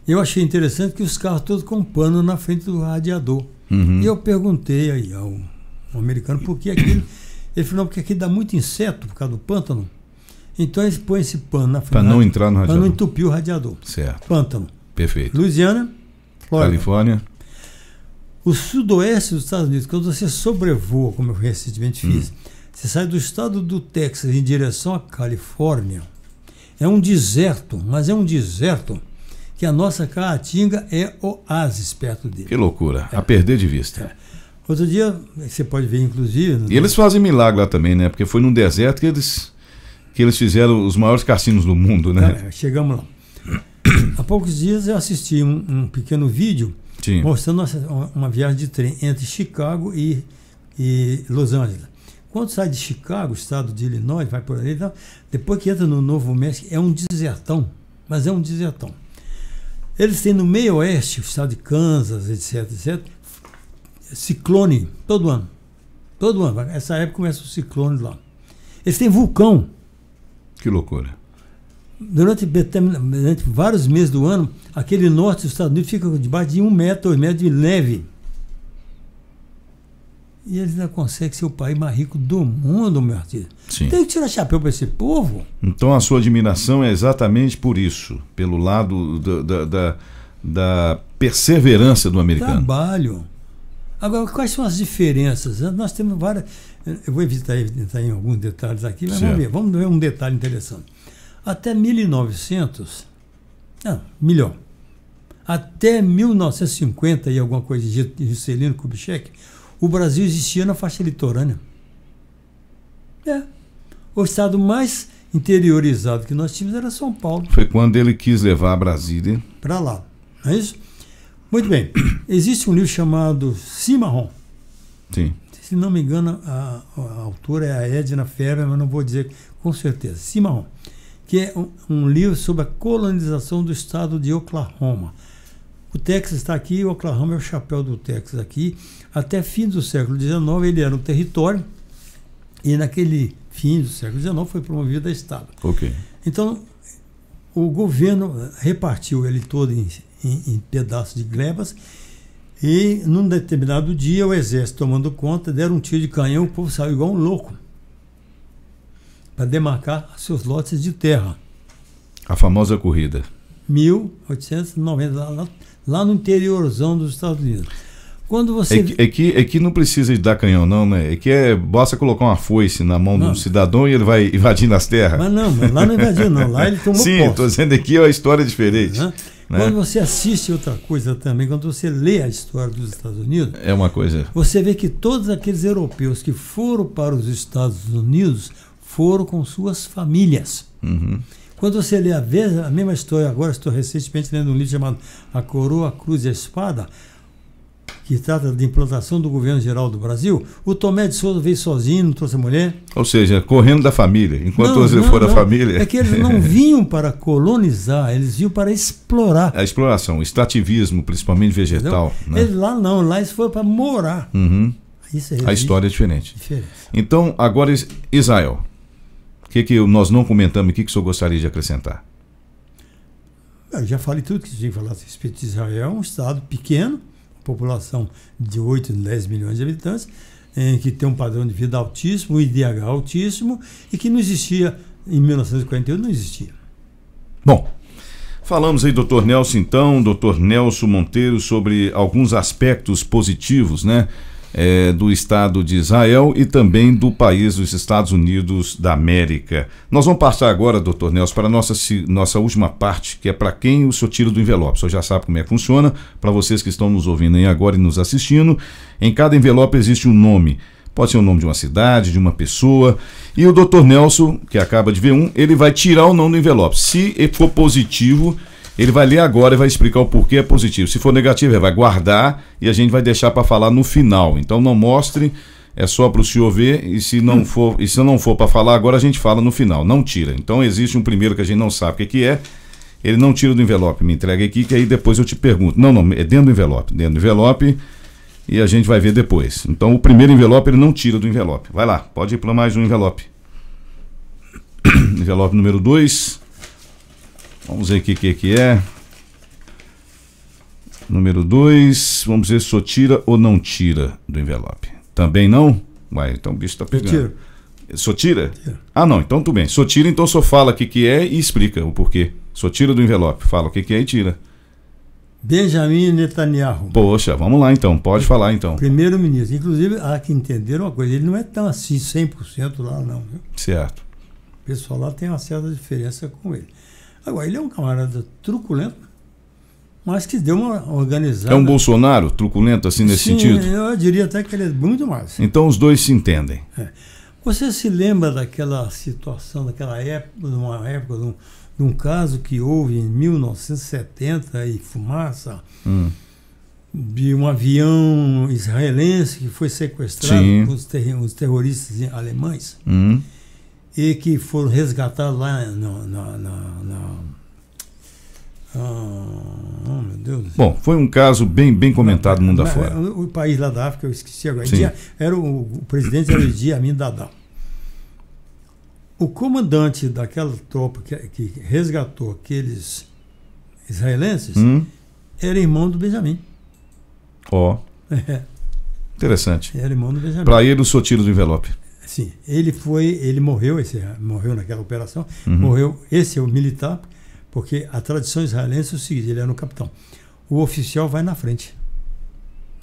eu achei interessante que os carros todos com pano na frente do radiador. E eu perguntei aí ao americano por que aquilo. Ele falou, não, porque aqui dá muito inseto por causa do pântano. Então eles põem esse pano na frente. Para não entrar no radiador. Para não entupir o radiador. Certo. Pântano. Perfeito. Louisiana, Flórida. Califórnia. O sudoeste dos Estados Unidos, quando você sobrevoa, como eu recentemente fiz, você sai do estado do Texas em direção à Califórnia, é um deserto, mas é um deserto que a nossa Caatinga é oásis perto dele. Que loucura, a perder de vista. Outro dia, você pode ver, inclusive... E eles fazem milagre lá também, né? Porque foi num deserto que eles fizeram os maiores cassinos do mundo, né? Chegamos lá. Há poucos dias eu assisti um pequeno vídeo mostrando uma viagem de trem entre Chicago e Los Angeles. Quando sai de Chicago, estado de Illinois, vai por ali, então, depois que entra no Novo México, é um desertão, mas é um desertão. Eles têm no meio oeste, o estado de Kansas, etc, ciclone, todo ano. Todo ano. Essa época começa o ciclone lá. Eles têm vulcão. Que loucura. Durante vários meses do ano, aquele norte dos Estados Unidos fica debaixo de 1 metro, 2 metros de neve. E eles ainda conseguem ser o país mais rico do mundo, meu artista. Sim. Tem que tirar chapéu para esse povo. Então a sua admiração é exatamente por isso, pelo lado da perseverança do americano. Trabalho. Agora, quais são as diferenças? Nós temos várias... Eu vou evitar entrar em alguns detalhes aqui, mas vamos ver um detalhe interessante. Até 1900... Não, melhor. Até 1950 e alguma coisa de Juscelino Kubitschek, o Brasil existia na faixa litorânea. O estado mais interiorizado que nós tínhamos era São Paulo. Foi quando ele quis levar a Brasília para lá, não é isso? Muito bem. Existe um livro chamado Cimarron. Sim. Se não me engano, a autora é a Edna Ferber, mas não vou dizer com certeza. Cimarron, que é um livro sobre a colonização do estado de Oklahoma. O Texas está aqui, o Oklahoma é o chapéu do Texas aqui. Até fim do século XIX ele era um território e naquele fim do século XIX foi promovido a estado. Ok. Então, o governo repartiu ele todo em pedaços de glebas e num determinado dia o exército tomando conta, deram um tiro de canhão, o povo saiu igual um louco para demarcar seus lotes de terra. A famosa corrida. 1890, lá no interiorzão dos Estados Unidos. Quando você... É que não precisa de dar canhão, não, né? É que basta colocar uma foice na mão do cidadão e ele vai invadindo as terras. Mas lá não invadiu, não. Lá ele tomou Sim, estou dizendo aqui é uma história diferente. Né? Quando você assiste outra coisa também, quando você lê a história dos Estados Unidos... É uma coisa... Você vê que todos aqueles europeus que foram para os Estados Unidos foram com suas famílias. Uhum. Quando você lê a mesma história, agora estou recentemente lendo um livro chamado A Coroa, a Cruz e a Espada, que trata de implantação do governo geral do Brasil, o Tomé de Souza veio sozinho, não trouxe a mulher. Ou seja, correndo da família, enquanto você for da família. É que eles não vinham para colonizar, eles vinham para explorar. A exploração, o extrativismo, principalmente vegetal. Né? Eles lá não, lá eles foram para morar. Uhum. A história é diferente. Então, agora Israel. O que nós não comentamos aqui que o senhor gostaria de acrescentar? Eu já falei tudo que tinha que falar a respeito de Israel. É um estado pequeno, população de 8, 10 milhões de habitantes, que tem um padrão de vida altíssimo, um IDH altíssimo, e que não existia, em 1948 não existia. Bom, falamos aí, doutor Nelson, então, doutor Nelson Monteiro, sobre alguns aspectos positivos, né? Do Estado de Israel e também do país dos Estados Unidos da América. Nós vamos passar agora, doutor Nelson, para a nossa última parte, que é para quem o senhor tira do envelope. O senhor já sabe como é que funciona. Para vocês que estão nos ouvindo aí agora e nos assistindo, em cada envelope existe um nome. Pode ser o nome de uma cidade, de uma pessoa. E o doutor Nelson, que acaba de ver ele vai tirar o nome do envelope. Se ele for positivo, ele vai ler agora e vai explicar o porquê é positivo. Se for negativo, ele vai guardar e a gente vai deixar para falar no final. Então não mostre, é só para o senhor ver, e se não for para falar agora, a gente fala no final. Não tira. Então existe um primeiro que a gente não sabe o que é. Ele não tira do envelope, me entrega aqui, que aí depois eu te pergunto. Não, é dentro do envelope. Dentro do envelope e a gente vai ver depois. Então o primeiro envelope ele não tira do envelope. Vai lá, pode ir para mais um envelope. Envelope número 2. Vamos ver o que é. Número 2. Vamos ver se só tira ou não tira do envelope. Também não? Vai, então o bicho tá pegando. Tiro. Só tira? Tira. Ah, não, então tudo bem. Só tira, então só fala o que é e explica o porquê. Só tira do envelope, fala o que é e tira. Benjamin Netanyahu. Poxa, vamos lá então, pode falar então. Primeiro-ministro. Inclusive, há que entender uma coisa, ele não é tão assim 100% lá não, viu? Certo. O pessoal lá tem uma certa diferença com ele. Agora, ele é um camarada truculento, mas que deu uma organizada. É um Bolsonaro truculento assim nesse Sim, sentido? eu diria até que ele é muito mais. Então os dois se entendem. Você se lembra daquela situação, daquela época, de um caso que houve em 1970 e fumaça, de um avião israelense que foi sequestrado por os terroristas alemães e que foram resgatados lá oh, meu Deus. Bom, foi um caso bem comentado no mundo afora. O país lá da África, eu esqueci agora. Sim. O presidente era o Idi Amin Dada. O comandante daquela tropa que resgatou aqueles israelenses era irmão do Benjamin. Ó. Interessante. Era irmão do Benjamin. Para ele, o só tira do envelope. Sim. Ele morreu, morreu naquela operação. Morreu, esse é o militar, porque a tradição israelense é o seguinte, ele era um capitão. O oficial vai na frente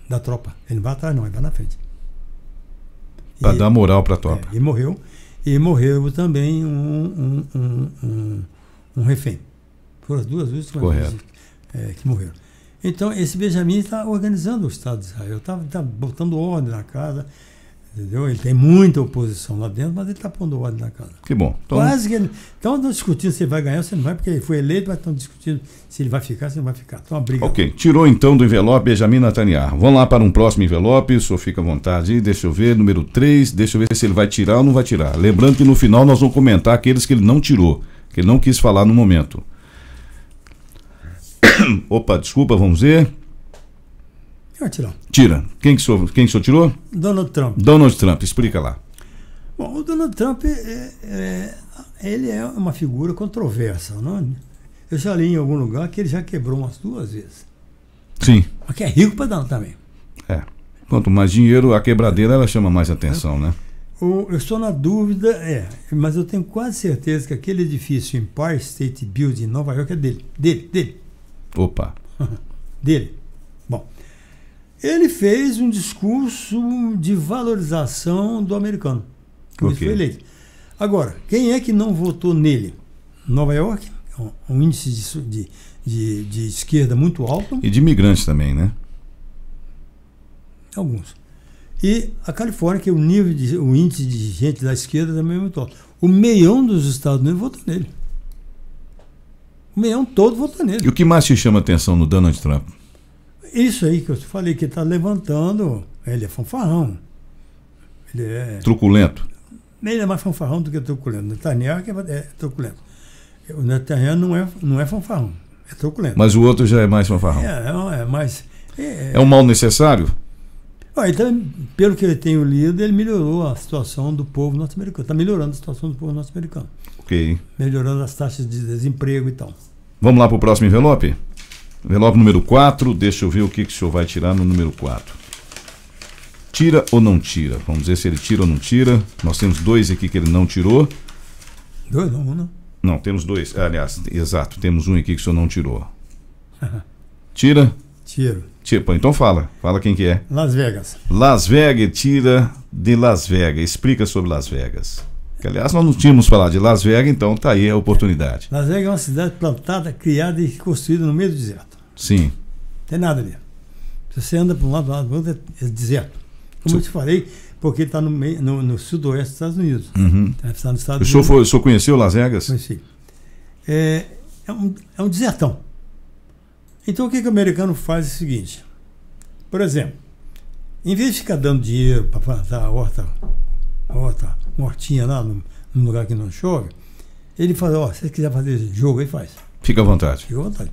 da tropa. Ele não vai atrás não, ele vai na frente. Para dar moral para a tropa. E morreu. E morreu também um refém. Foram as duas últimas vezes que morreram. Então, esse Benjamin está organizando o Estado de Israel, está botando ordem na casa, entendeu? Ele tem muita oposição lá dentro, mas ele está pondo ordem na casa. Que bom. Então, quase que ele. Então, estão discutindo se ele vai ganhar ou se ele não vai, porque ele foi eleito, mas estão discutindo se ele vai ficar ou se ele não vai ficar. Então, uma briga. Ok. Tirou então do envelope Benjamin Netanyahu. Vamos lá para um próximo envelope. O senhor fica à vontade aí. Deixa eu ver. Número 3. Deixa eu ver se ele vai tirar ou não vai tirar. Lembrando que no final nós vamos comentar aqueles que ele não tirou, que ele não quis falar no momento. Opa, desculpa, vamos ver. Vai tirar. Tira. Quem que o senhor tirou? Donald Trump. Donald Trump. Explica lá. Bom, o Donald Trump ele é uma figura controversa, não? Eu já li em algum lugar que ele já quebrou umas 2 vezes. Sim. Mas que é rico para dar também. Quanto mais dinheiro, a quebradeira ela chama mais atenção, né? Eu estou na dúvida, mas eu tenho quase certeza que aquele edifício Empire State Building em Nova York é dele. Opa. Dele. Bom, ele fez um discurso de valorização do americano. Por isso foi eleito. Agora, quem é que não votou nele? Nova York, um índice de esquerda muito alto. E de imigrantes também, né? Alguns. E a Califórnia, que o índice de gente da esquerda também é muito alto. O meião dos Estados Unidos votou nele. O meião todo votou nele. E o que mais te chama atenção no Donald Trump? Isso aí que eu falei, que ele está levantando. Ele é fanfarrão. Ele é... Truculento. Ele é mais fanfarrão do que truculento. O Netanyahu é truculento. O Netanyahu não é fanfarrão, é truculento. Mas o outro já é mais fanfarrão. É um mal necessário? Então, pelo que eu tenho lido, ele melhorou a situação do povo norte-americano. Está melhorando a situação do povo norte-americano. Ok. Melhorando as taxas de desemprego e tal. Vamos lá para o próximo envelope? Envelope número 4. Deixa eu ver o que o senhor vai tirar no número 4. Tira ou não tira? Vamos ver se ele tira ou não tira. Nós temos 2 aqui que ele não tirou. 2 não, 1 não. Não, temos 2. Aliás, exato, temos um aqui que o senhor não tirou. Tira? Tiro. Tipo, então fala quem que é. Las Vegas. Las Vegas, tira de Las Vegas. Explica sobre Las Vegas. Que, aliás, nós não tínhamos falado de Las Vegas, então tá aí a oportunidade. Las Vegas é uma cidade plantada, criada e construída no meio do deserto. Sim. Não tem nada ali. Se você anda para um lado, para o outro, é deserto. Como eu te falei, porque está no sudoeste dos Estados Unidos. Está nos Estados Unidos. O senhor conheceu Las Vegas? Conheci. É um desertão. Então o que o americano faz é o seguinte. Por exemplo, em vez de ficar dando dinheiro para plantar a horta, uma hortinha lá num lugar que não chove, ele fala, se você quiser fazer jogo, aí faz. Fica à vontade. Fica à vontade.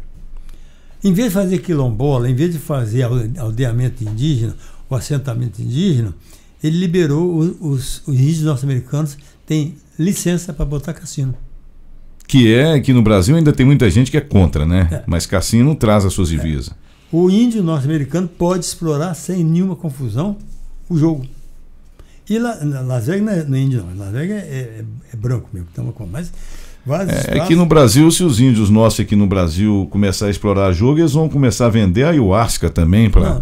Em vez de fazer quilombola, em vez de fazer aldeamento indígena, o assentamento indígena, ele liberou os índios norte-americanos, têm licença para botar cassino. Que no Brasil ainda tem muita gente que é contra, né? Mas cassino traz as suas divisas. O índio norte-americano pode explorar sem nenhuma confusão o jogo. E Las Vegas não é índio, não. Las Vegas é branco mesmo, mas é que no Brasil, se os índios nossos aqui no Brasil começar a explorar jogo, eles vão começar a vender a ayahuasca também para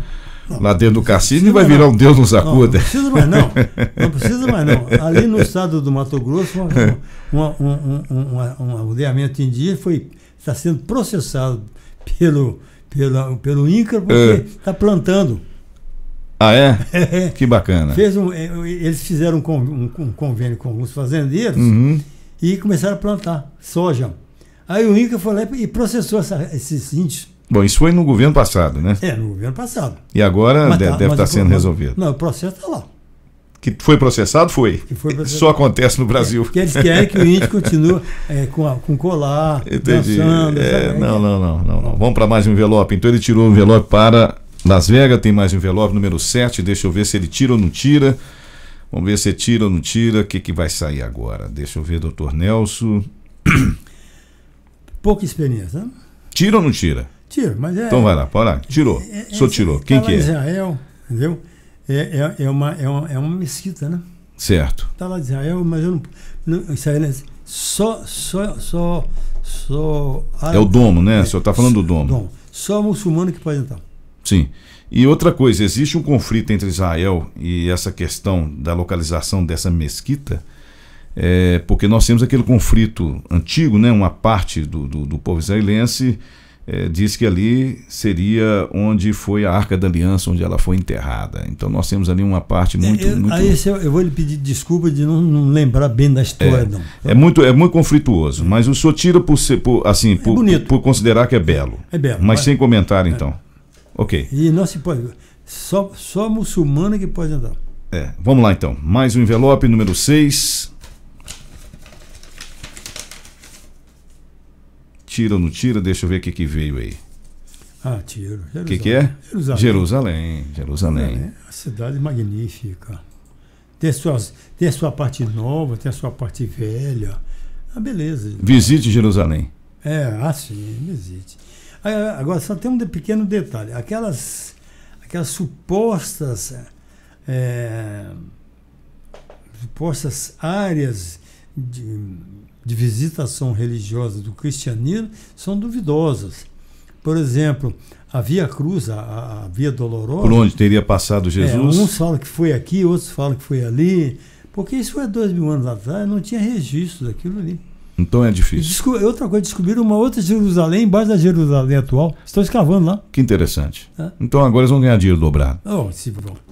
lá dentro do cassino e vai virar um Deus nos acuda. Não precisa mais não. Não precisa mais não. Ali no estado do Mato Grosso, um aldeamento indígena está sendo processado pelo INCRA porque está plantando. Ah, é? Que bacana. Eles fizeram um convênio com alguns fazendeiros e começaram a plantar soja. Aí o INCRA foi lá e processou esses índios. Bom, isso foi no governo passado, né? No governo passado. E agora deve estar sendo resolvido. Não, o processo está lá. Que foi processado? Foi. Só acontece no Brasil. Porque eles querem que o índio continue com colar, dançando. Não. Vamos para mais um envelope. Então ele tirou o envelope para Las Vegas, tem mais um envelope, número 7. Deixa eu ver se ele tira ou não tira. Vamos ver se tira ou não tira. O que vai sair agora? Deixa eu ver, doutor Nelson. Pouca experiência, né? Tira ou não tira? Tira, mas Então vai lá, pode lá. Tirou. Só tirou. Quem que é? Israel, entendeu? É uma mesquita, né? Certo. Está lá de Israel, mas eu não Israel só é o domo, né? O senhor está falando do domo. Só muçulmano que pode entrar. Sim. E outra coisa, existe um conflito entre Israel e essa questão da localização dessa mesquita, porque nós temos aquele conflito antigo, né? Uma parte do povo israelense diz que ali seria onde foi a Arca da Aliança, onde ela foi enterrada. Então nós temos ali uma parte muito... Aí eu vou lhe pedir desculpa de não lembrar bem da história. Não. É muito conflituoso, mas o senhor tira por considerar que é belo. É belo. Mas sem comentário, então. Ok. E não se pode... Só muçulmano que pode entrar. Vamos lá, então. Mais um envelope, número 6. Tira ou não tira? Deixa eu ver o que veio aí. Tiro. O que é? Jerusalém. A cidade magnífica. Tem a sua parte nova, tem a sua parte velha. Beleza. Visite Jerusalém. Sim, visite. Agora, só tem um pequeno detalhe. Aquelas supostas áreas de visitação religiosa do cristianismo são duvidosas. Por exemplo, a Via Cruz, a Via Dolorosa... Por onde teria passado Jesus? Uns falam que foi aqui, outros falam que foi ali, porque isso foi há 2000 anos atrás, não tinha registro daquilo ali. Então é difícil. Outra coisa, descobriram uma outra Jerusalém, embaixo da Jerusalém atual. Estão escavando lá. Que interessante. Então agora eles vão ganhar dinheiro dobrado. Bom.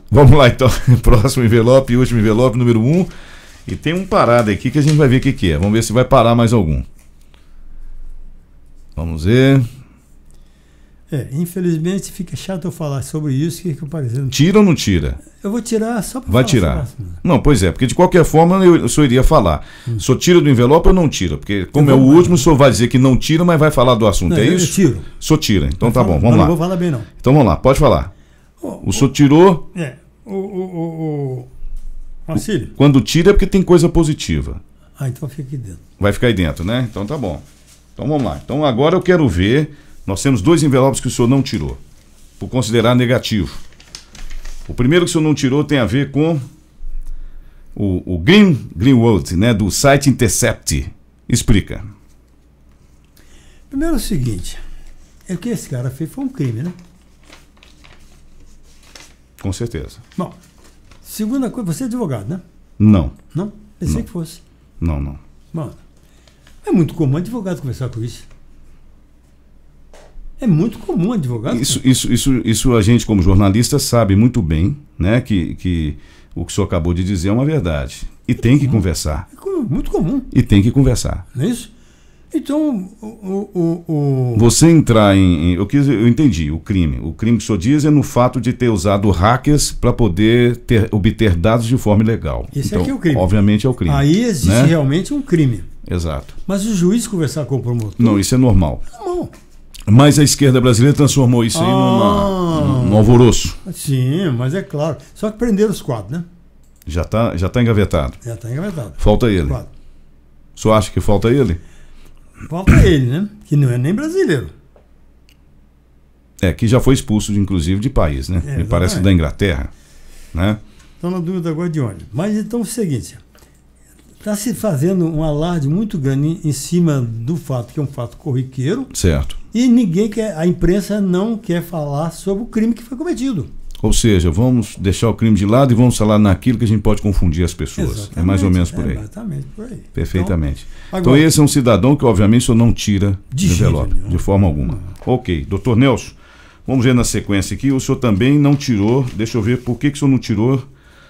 Vamos lá, então. Próximo envelope, último envelope, número 1. E tem um parado aqui que a gente vai ver o que é. Vamos ver se vai parar mais algum. Vamos ver. Infelizmente fica chato eu falar sobre isso. Que parecendo... Tira ou não tira? Eu vou tirar só para Vai tirar. Não, pois é, porque de qualquer forma o senhor iria falar. O senhor tira do envelope ou não tira? Porque como é o último, o senhor vai dizer que não tira, mas vai falar do assunto. É isso? Eu tiro. O senhor tira. Então tá bom, vamos lá. Não vou falar bem, não. Então vamos lá, pode falar. O senhor tirou. Marcílio. Quando tira é porque tem coisa positiva. Então fica aqui dentro. Vai ficar aí dentro, né? Então tá bom. Então vamos lá. Então agora eu quero ver. Nós temos 2 envelopes que o senhor não tirou, por considerar negativo. O primeiro que o senhor não tirou tem a ver com o Greenwald, né? Do site Intercept. Explica. Primeiro é o seguinte. O que esse cara fez foi um crime, né? Com certeza. Bom, segunda coisa, você é advogado, né? Não. Não? Pensei que fosse. Não. Bom, é muito comum advogado conversar com isso. É muito comum advogado. Isso a gente, como jornalista, sabe muito bem, né? Que o que o senhor acabou de dizer é uma verdade. E tem que conversar. Muito comum. E tem que conversar. Não é isso? Então, você entrar eu entendi o crime. O crime que o senhor diz é no fato de ter usado hackers para poder obter dados de forma ilegal. Esse então, aqui é o crime. Obviamente é o crime. Aí existe realmente um crime. Exato. Mas o juiz conversar com o promotor... Não, isso é normal. Não. Mas a esquerda brasileira transformou isso aí num alvoroço. Sim, mas é claro. Só que prenderam os 4, né? Já tá engavetado. Já está engavetado. Falta ele. 4. O senhor acha que falta ele? Falta ele, né? Que não é nem brasileiro. Que já foi expulso, inclusive, de país, né? Me parece da Inglaterra, né? Estou na dúvida agora de onde. Mas então é o seguinte, está se fazendo um alarde muito grande em cima do fato que é um fato corriqueiro. Certo. E a imprensa não quer falar sobre o crime que foi cometido. Ou seja, vamos deixar o crime de lado e vamos falar naquilo que a gente pode confundir as pessoas. Exatamente, é mais ou menos por aí. Exatamente, por aí. Perfeitamente. Então esse é um cidadão que, obviamente, o senhor não tira de envelope, de forma alguma. Ok. Doutor Nelson, vamos ver na sequência aqui. O senhor também não tirou, deixa eu ver por que o senhor não tirou.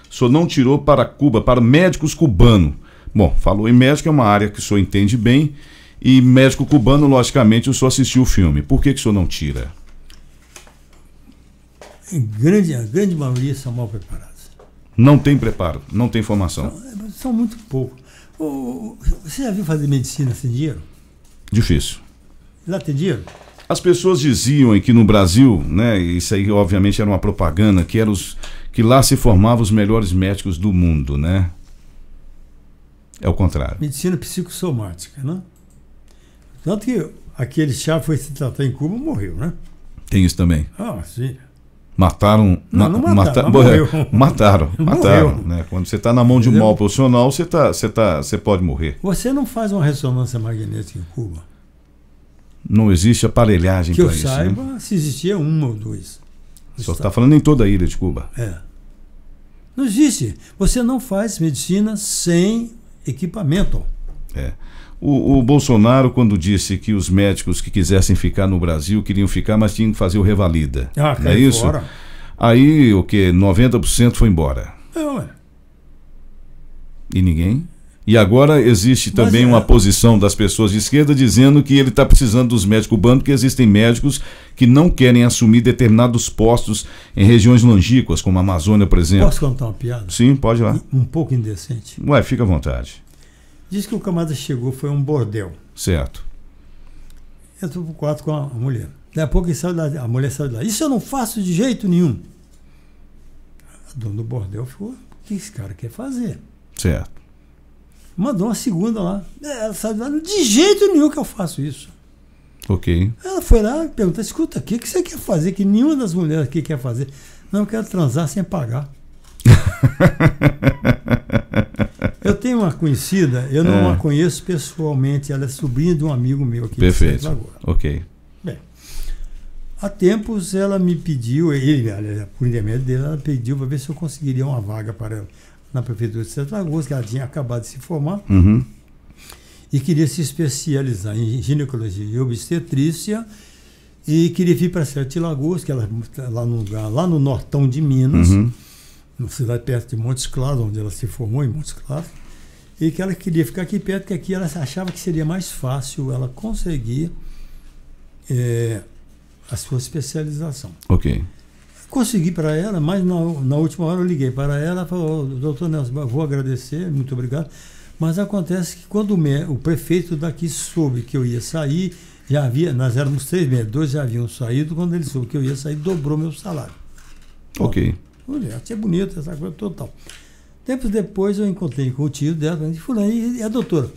O senhor não tirou para Cuba, para médicos cubanos. Bom, falou em médico, é uma área que o senhor entende bem. E médico cubano, logicamente, o senhor assistiu o filme. Por que o senhor não tira? A grande maioria são mal preparados. Não tem preparo, não tem formação. São muito poucos. Você já viu fazer medicina sem dinheiro? Difícil. Lá tem dinheiro? As pessoas diziam aqui no Brasil, né, isso aí obviamente era uma propaganda, que lá se formavam os melhores médicos do mundo, né? É o contrário. Medicina psicossomática, né? Tanto que aquele chá foi se tratar em Cuba, morreu, né? Tem isso também. Ah, sim. Mataram. Não mataram, mataram. Morreu. Né? Quando você está na mão de um mau profissional, você pode morrer. Você não faz uma ressonância magnética em Cuba? Não existe aparelhagem para isso. Que eu saiba, né? se existia uma ou duas. Só está falando em toda a ilha de Cuba. Não existe. Você não faz medicina sem equipamento. O Bolsonaro, quando disse que os médicos que quisessem ficar no Brasil queriam ficar, mas tinham que fazer o revalida. Não é isso? Fora. Aí o que? 90% foi embora. E ninguém? E agora existe também uma posição das pessoas de esquerda dizendo que ele está precisando dos médicos cubanos, porque existem médicos que não querem assumir determinados postos em regiões longínquas, como a Amazônia, por exemplo. Posso contar uma piada? Sim, pode ir lá. Um pouco indecente. Fica à vontade. Diz que o camarada chegou, foi um bordel. Certo. Entrou pro quarto com a mulher. Daqui a pouco a mulher saiu de lá. Isso eu não faço de jeito nenhum. A dona do bordel ficou, o que esse cara quer fazer? Certo. Mandou uma segunda lá. Ela saiu de lá, de jeito nenhum que eu faço isso. Ok. Ela foi lá e perguntou, escuta, o que você quer fazer? Que nenhuma das mulheres aqui quer fazer. Não, eu quero transar sem pagar. Eu tenho uma conhecida, eu não a conheço pessoalmente, ela é sobrinha de um amigo meu aqui. Perfeito. De Santa Lagoa. Ok. Bem, há tempos ela me pediu, por intermédio dele, ela pediu para ver se eu conseguiria uma vaga para ela na prefeitura de Santa Lagoa, que ela tinha acabado de se formar, e queria se especializar em ginecologia e obstetrícia, e queria vir para Sete Lagoas, que ela lá no lugar, lá no nortão de Minas, numa cidade perto de Montes Claros, onde ela se formou em Montes Claros, e que ela queria ficar aqui perto, porque aqui ela achava que seria mais fácil ela conseguir a sua especialização. Ok. Consegui para ela, mas na última hora eu liguei para ela e falou, doutor Nelson, vou agradecer, muito obrigado, mas acontece que quando o prefeito daqui soube que eu ia sair, nós éramos 3 meses, 2 já haviam saído, quando ele soube que eu ia sair, dobrou meu salário. Ok. Olha, achei bonito essa coisa total. Tempos depois eu encontrei com o tio dela e falei, e a doutora?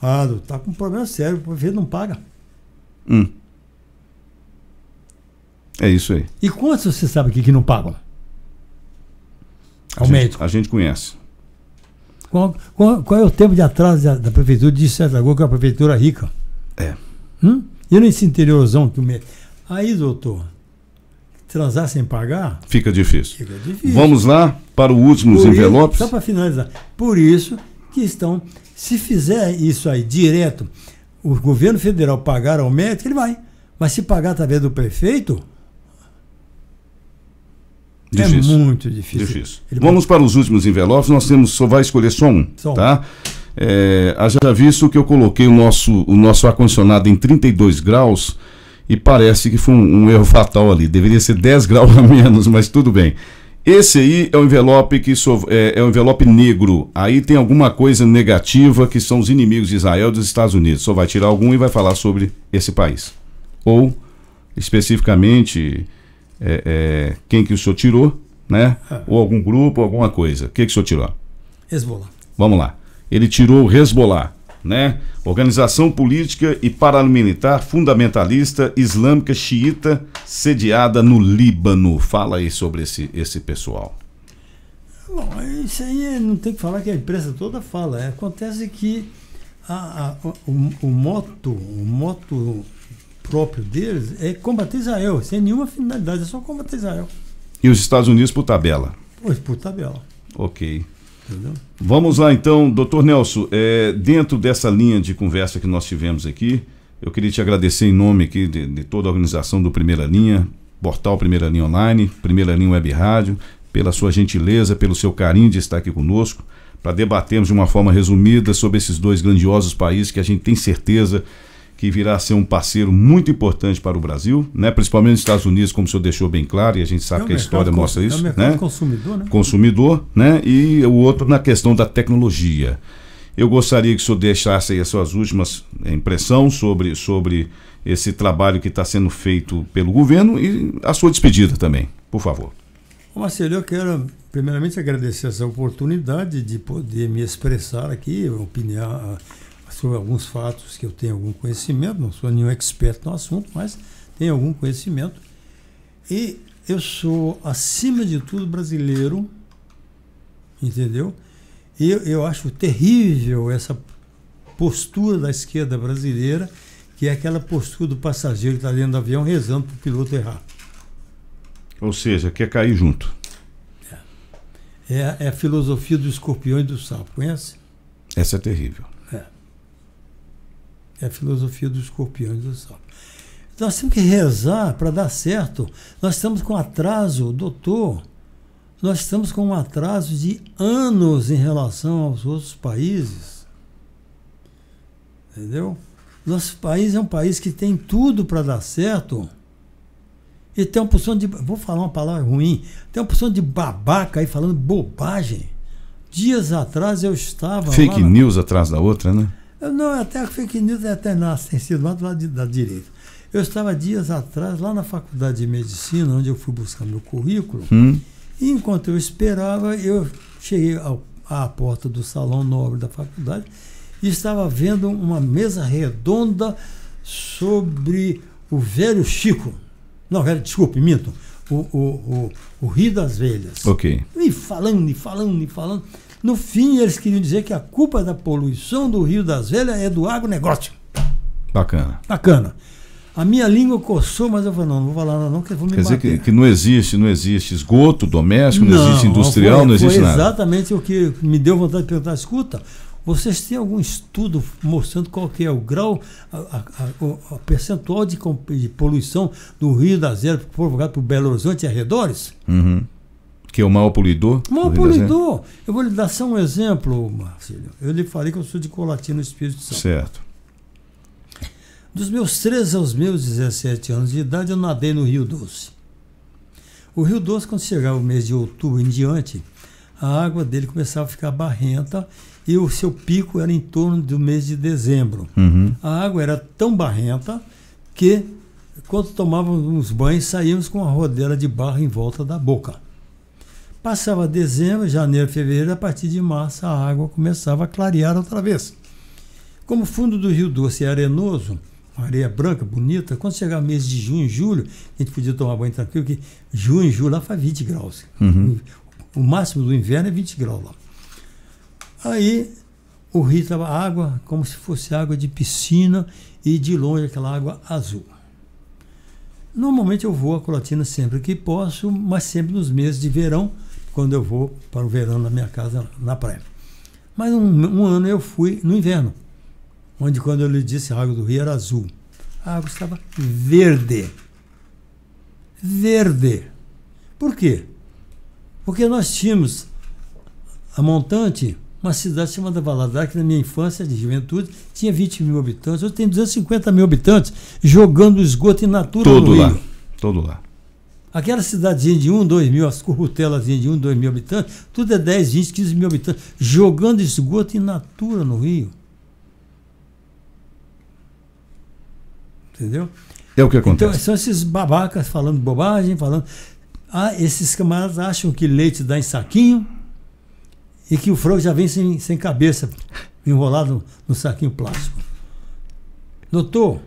Doutor, tá com um problema sério, o prefeito não paga. É isso aí. E quantos você sabe aqui que não pagam? Ao médico. A gente conhece. Qual é o tempo de atraso da prefeitura de Santa Lagoa, que é uma prefeitura rica? E nesse interiorzão que o médico... Aí, doutor, transar sem pagar? Fica difícil. Fica difícil. Vamos lá para os últimos envelopes. Só para finalizar. Por isso que se fizer isso aí direto, o governo federal pagar ao médico, ele vai. Mas se pagar através do prefeito, difícil. É muito difícil. Vamos para os últimos envelopes. Só vai escolher só um. Tá? Haja visto que eu coloquei o nosso ar-condicionado em 32 graus e parece que foi um erro fatal ali. Deveria ser 10 graus a menos, mas tudo bem. Esse aí é o envelope é o envelope negro. Aí tem alguma coisa negativa que são os inimigos de Israel e dos Estados Unidos. Só vai tirar algum e vai falar sobre esse país. Ou, especificamente, quem que o senhor tirou, né? Ou algum grupo, alguma coisa. O que o senhor tirou? Hezbollah. Vamos lá. Ele tirou o Hezbollah, né? Organização política e paramilitar fundamentalista islâmica xiita sediada no Líbano. Fala aí sobre esse pessoal. Bom, isso aí não tem que falar, que a imprensa toda fala. Acontece que o moto próprio deles é combater Israel, sem nenhuma finalidade, é só combater Israel. E os Estados Unidos por tabela? Pois, por tabela. Ok. Entendeu? Vamos lá então, doutor Nelson, dentro dessa linha de conversa que nós tivemos aqui, eu queria te agradecer em nome aqui de toda a organização do Primeira Linha, portal Primeira Linha Online, Primeira Linha Web Rádio, pela sua gentileza, pelo seu carinho de estar aqui conosco, para debatermos de uma forma resumida sobre esses dois grandiosos países que a gente tem certeza que virá a ser um parceiro muito importante para o Brasil, né? Principalmente nos Estados Unidos, como o senhor deixou bem claro, e a gente sabe que a história mostra isso. É o mercado, né? Consumidor, né? Consumidor, né? E o outro na questão da tecnologia. Eu gostaria que o senhor deixasse aí as suas últimas impressões sobre esse trabalho que está sendo feito pelo governo e a sua despedida também, por favor. Marcelo, eu quero primeiramente agradecer essa oportunidade de poder me expressar aqui, opinar sobre alguns fatos que eu tenho algum conhecimento, não sou nenhum expert no assunto, mas tenho algum conhecimento. E eu sou, acima de tudo, brasileiro, entendeu? E eu acho terrível essa postura da esquerda brasileira, que é aquela postura do passageiro que está dentro do avião rezando para o piloto errar. Ou seja, quer cair junto. É a filosofia do escorpião e do sapo, conhece? Essa é terrível. É a filosofia do escorpião e do sapo. Então nós temos que rezar para dar certo. Nós estamos com atraso, doutor. Nós estamos com um atraso de anos em relação aos outros países. Entendeu? Nosso país é um país que tem tudo para dar certo. E tem uma porção de... Vou falar uma palavra ruim. Tem uma porção de babaca aí falando bobagem. Dias atrás eu estava... Fake news atrás da outra, né? Não, até a fake news até nasce, tem sido lá do lado da direita. Eu estava dias atrás lá na Faculdade de Medicina, onde eu fui buscar meu currículo, e enquanto eu esperava, eu cheguei à porta do salão nobre da faculdade e estava vendo uma mesa redonda sobre o velho Chico. Não, desculpe, minto. O Rio das Velhas. Ok. E falando. No fim, eles queriam dizer que a culpa da poluição do Rio das Velhas é do agronegócio. Bacana. A minha língua coçou, mas eu falei, não vou falar não, que eu vou me bater. Quer dizer que não existe esgoto doméstico, não existe industrial, não existe nada. Foi exatamente o que me deu vontade de perguntar. Escuta, vocês têm algum estudo mostrando qual que é o grau, a percentual de poluição do Rio das Velhas provocado por Belo Horizonte e arredores? Que é o maior poluidor? O maior poluidor. Eu vou lhe dar só um exemplo, Marcelo. Eu lhe falei que eu sou de Colatina, no Espírito Santo. Certo. Dos meus 13 aos meus 17 anos de idade, eu nadei no Rio Doce. O Rio Doce, quando chegava o mês de outubro em diante, a água dele começava a ficar barrenta e o seu pico era em torno do mês de dezembro. A água era tão barrenta que, quando tomávamos banhos, saíamos com uma rodela de barro em volta da boca. Passava dezembro, janeiro, fevereiro, a partir de março a água começava a clarear outra vez. Como o fundo do Rio Doce é arenoso, uma areia branca, bonita, quando chegava mês de junho, julho, a gente podia tomar banho tranquilo, porque junho e julho lá faz 20 graus. O máximo do inverno é 20 graus lá. Aí o rio estava água como se fosse água de piscina e de longe aquela água azul. Normalmente eu vou a Colatina sempre que posso, mas sempre nos meses de verão, quando eu vou para o verão na minha casa, na praia. Mas um ano eu fui no inverno, onde quando eu lhe disse a água do rio era azul. A água estava verde. Verde. Por quê? Porque nós tínhamos a montante, uma cidade chamada Valadares, que na minha infância, de juventude, tinha 20 mil habitantes. Hoje tem 250 mil habitantes jogando esgoto in natura no rio. Todo lá. Aquela cidadezinha de 1, 2 mil, as currutelazinhas de 1, 2 mil habitantes, tudo é 10, 20, 15 mil habitantes, jogando esgoto in natura no rio. Entendeu? É o que acontece. Então, são esses babacas falando bobagem, falando... esses camaradas acham que leite dá em saquinho e que o frango já vem sem cabeça, enrolado no saquinho plástico. Doutor,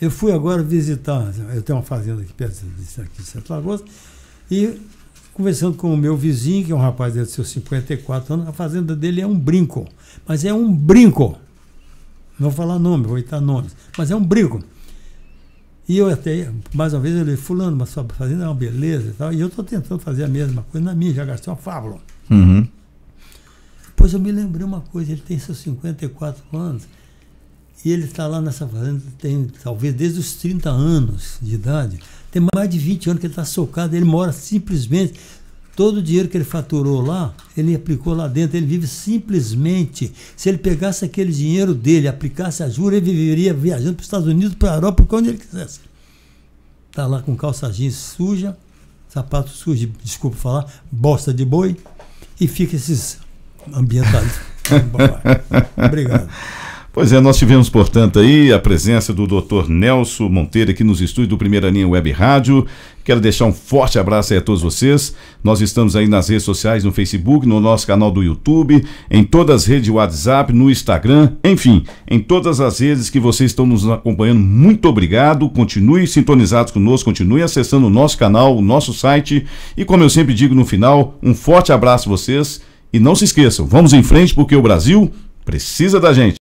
eu fui agora visitar, eu tenho uma fazenda aqui perto de Sete Lagoas, e conversando com o meu vizinho, que é um rapaz de seus 54 anos, a fazenda dele é um brinco, mas é um brinco. Não vou falar nome, vou evitar nomes, mas é um brinco. E eu até, mais uma vez, eu falei, fulano, mas sua fazenda é uma beleza e tal, e eu estou tentando fazer a mesma coisa na minha, já gastei uma fábula. Uhum. Depois eu me lembrei uma coisa, ele tem seus 54 anos, e ele está lá nessa fazenda, tem talvez desde os 30 anos de idade, tem mais de 20 anos que ele está socado, ele mora simplesmente, todo o dinheiro que ele faturou lá, ele aplicou lá dentro, ele vive simplesmente. Se ele pegasse aquele dinheiro dele, aplicasse a juros, ele viveria viajando para os Estados Unidos, para a Europa, para onde ele quisesse. Está lá com calça jeans suja, sapato sujo, desculpa falar, bosta de boi, e fica esses ambientalistas. Obrigado. Pois é, nós tivemos, portanto, aí a presença do Dr. Nelson Monteiro aqui nos estúdios do Primeira Linha Web Rádio. Quero deixar um forte abraço aí a todos vocês. Nós estamos aí nas redes sociais, no Facebook, no nosso canal do YouTube, em todas as redes de WhatsApp, no Instagram, enfim, em todas as redes que vocês estão nos acompanhando. Muito obrigado, continue sintonizados conosco, continue acessando o nosso canal, o nosso site, e como eu sempre digo no final, um forte abraço a vocês, e não se esqueçam, vamos em frente porque o Brasil precisa da gente.